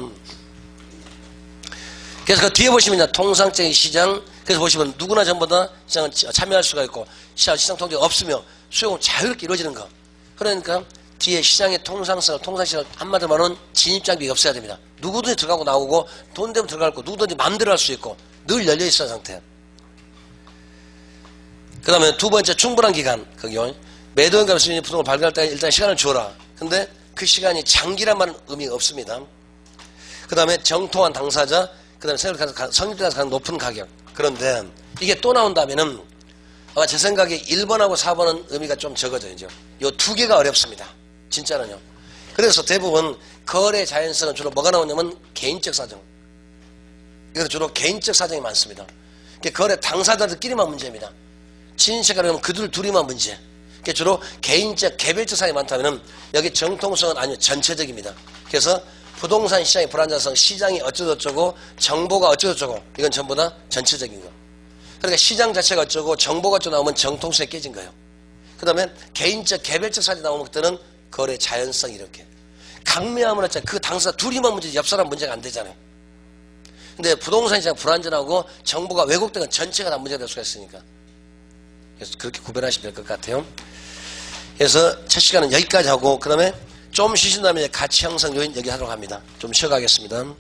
그래서 그 뒤에 보시면 통상적인 시장 그래서 보시면 누구나 전부 다 시장을 참여할 수가 있고 시장 통제가 없으며 수용은 자유롭게 이루어지는 거. 그러니까 뒤에 시장의 통상성을 통상시장을 한마디로 말하면 진입장벽이 없어야 됩니다. 누구든지 들어가고 나오고 돈 되면 들어갈 거 누구든지 마음대로 할 수 있고 늘 열려 있어야 하는 상태. 그 다음에 두 번째 충분한 기간 거기요. 매도인감 수준이 부동을 발견할 때 일단 시간을 줘라. 근데 그 시간이 장기란 말은 의미가 없습니다. 그 다음에 정통한 당사자 그 다음에 성립돼서 가장 높은 가격. 그런데 이게 또 나온다면은 아마 제 생각에 1번하고 4번은 의미가 좀 적어져요. 요 두 개가 어렵습니다. 진짜는요. 그래서 대부분 거래 자연성은 주로 뭐가 나오냐면 개인적 사정. 이것도 주로 개인적 사정이 많습니다. 거래 당사자들끼리만 문제입니다. 친인척이라 그러면 그들 둘이만 문제. 주로 개인적 개별적 사정이 많다면 여기 정통성은 아니요 전체적입니다. 그래서 부동산 시장의 불안정성, 시장이 어쩌고저쩌고, 정보가 어쩌고저쩌고 이건 전부 다 전체적인 거. 그러니까 시장 자체가 어쩌고 정보가 어쩌고 나오면 정통성이 깨진 거예요. 그 다음에 개인적 개별적 사정이 나오면 그때는 거래 자연성 이렇게. 강매함을 했잖아요. 그 당사자 둘이만 문제지 옆 사람 문제가 안 되잖아요. 근데 부동산 시장 불안전하고 정보가 왜곡된 건 전체가 다 문제가 될 수가 있으니까. 그래서 그렇게 구별하시면 될 것 같아요. 그래서 첫 시간은 여기까지 하고 그 다음에 좀 쉬신 다음에 가치 형성 요인 얘기하도록 합니다. 좀 쉬어가겠습니다.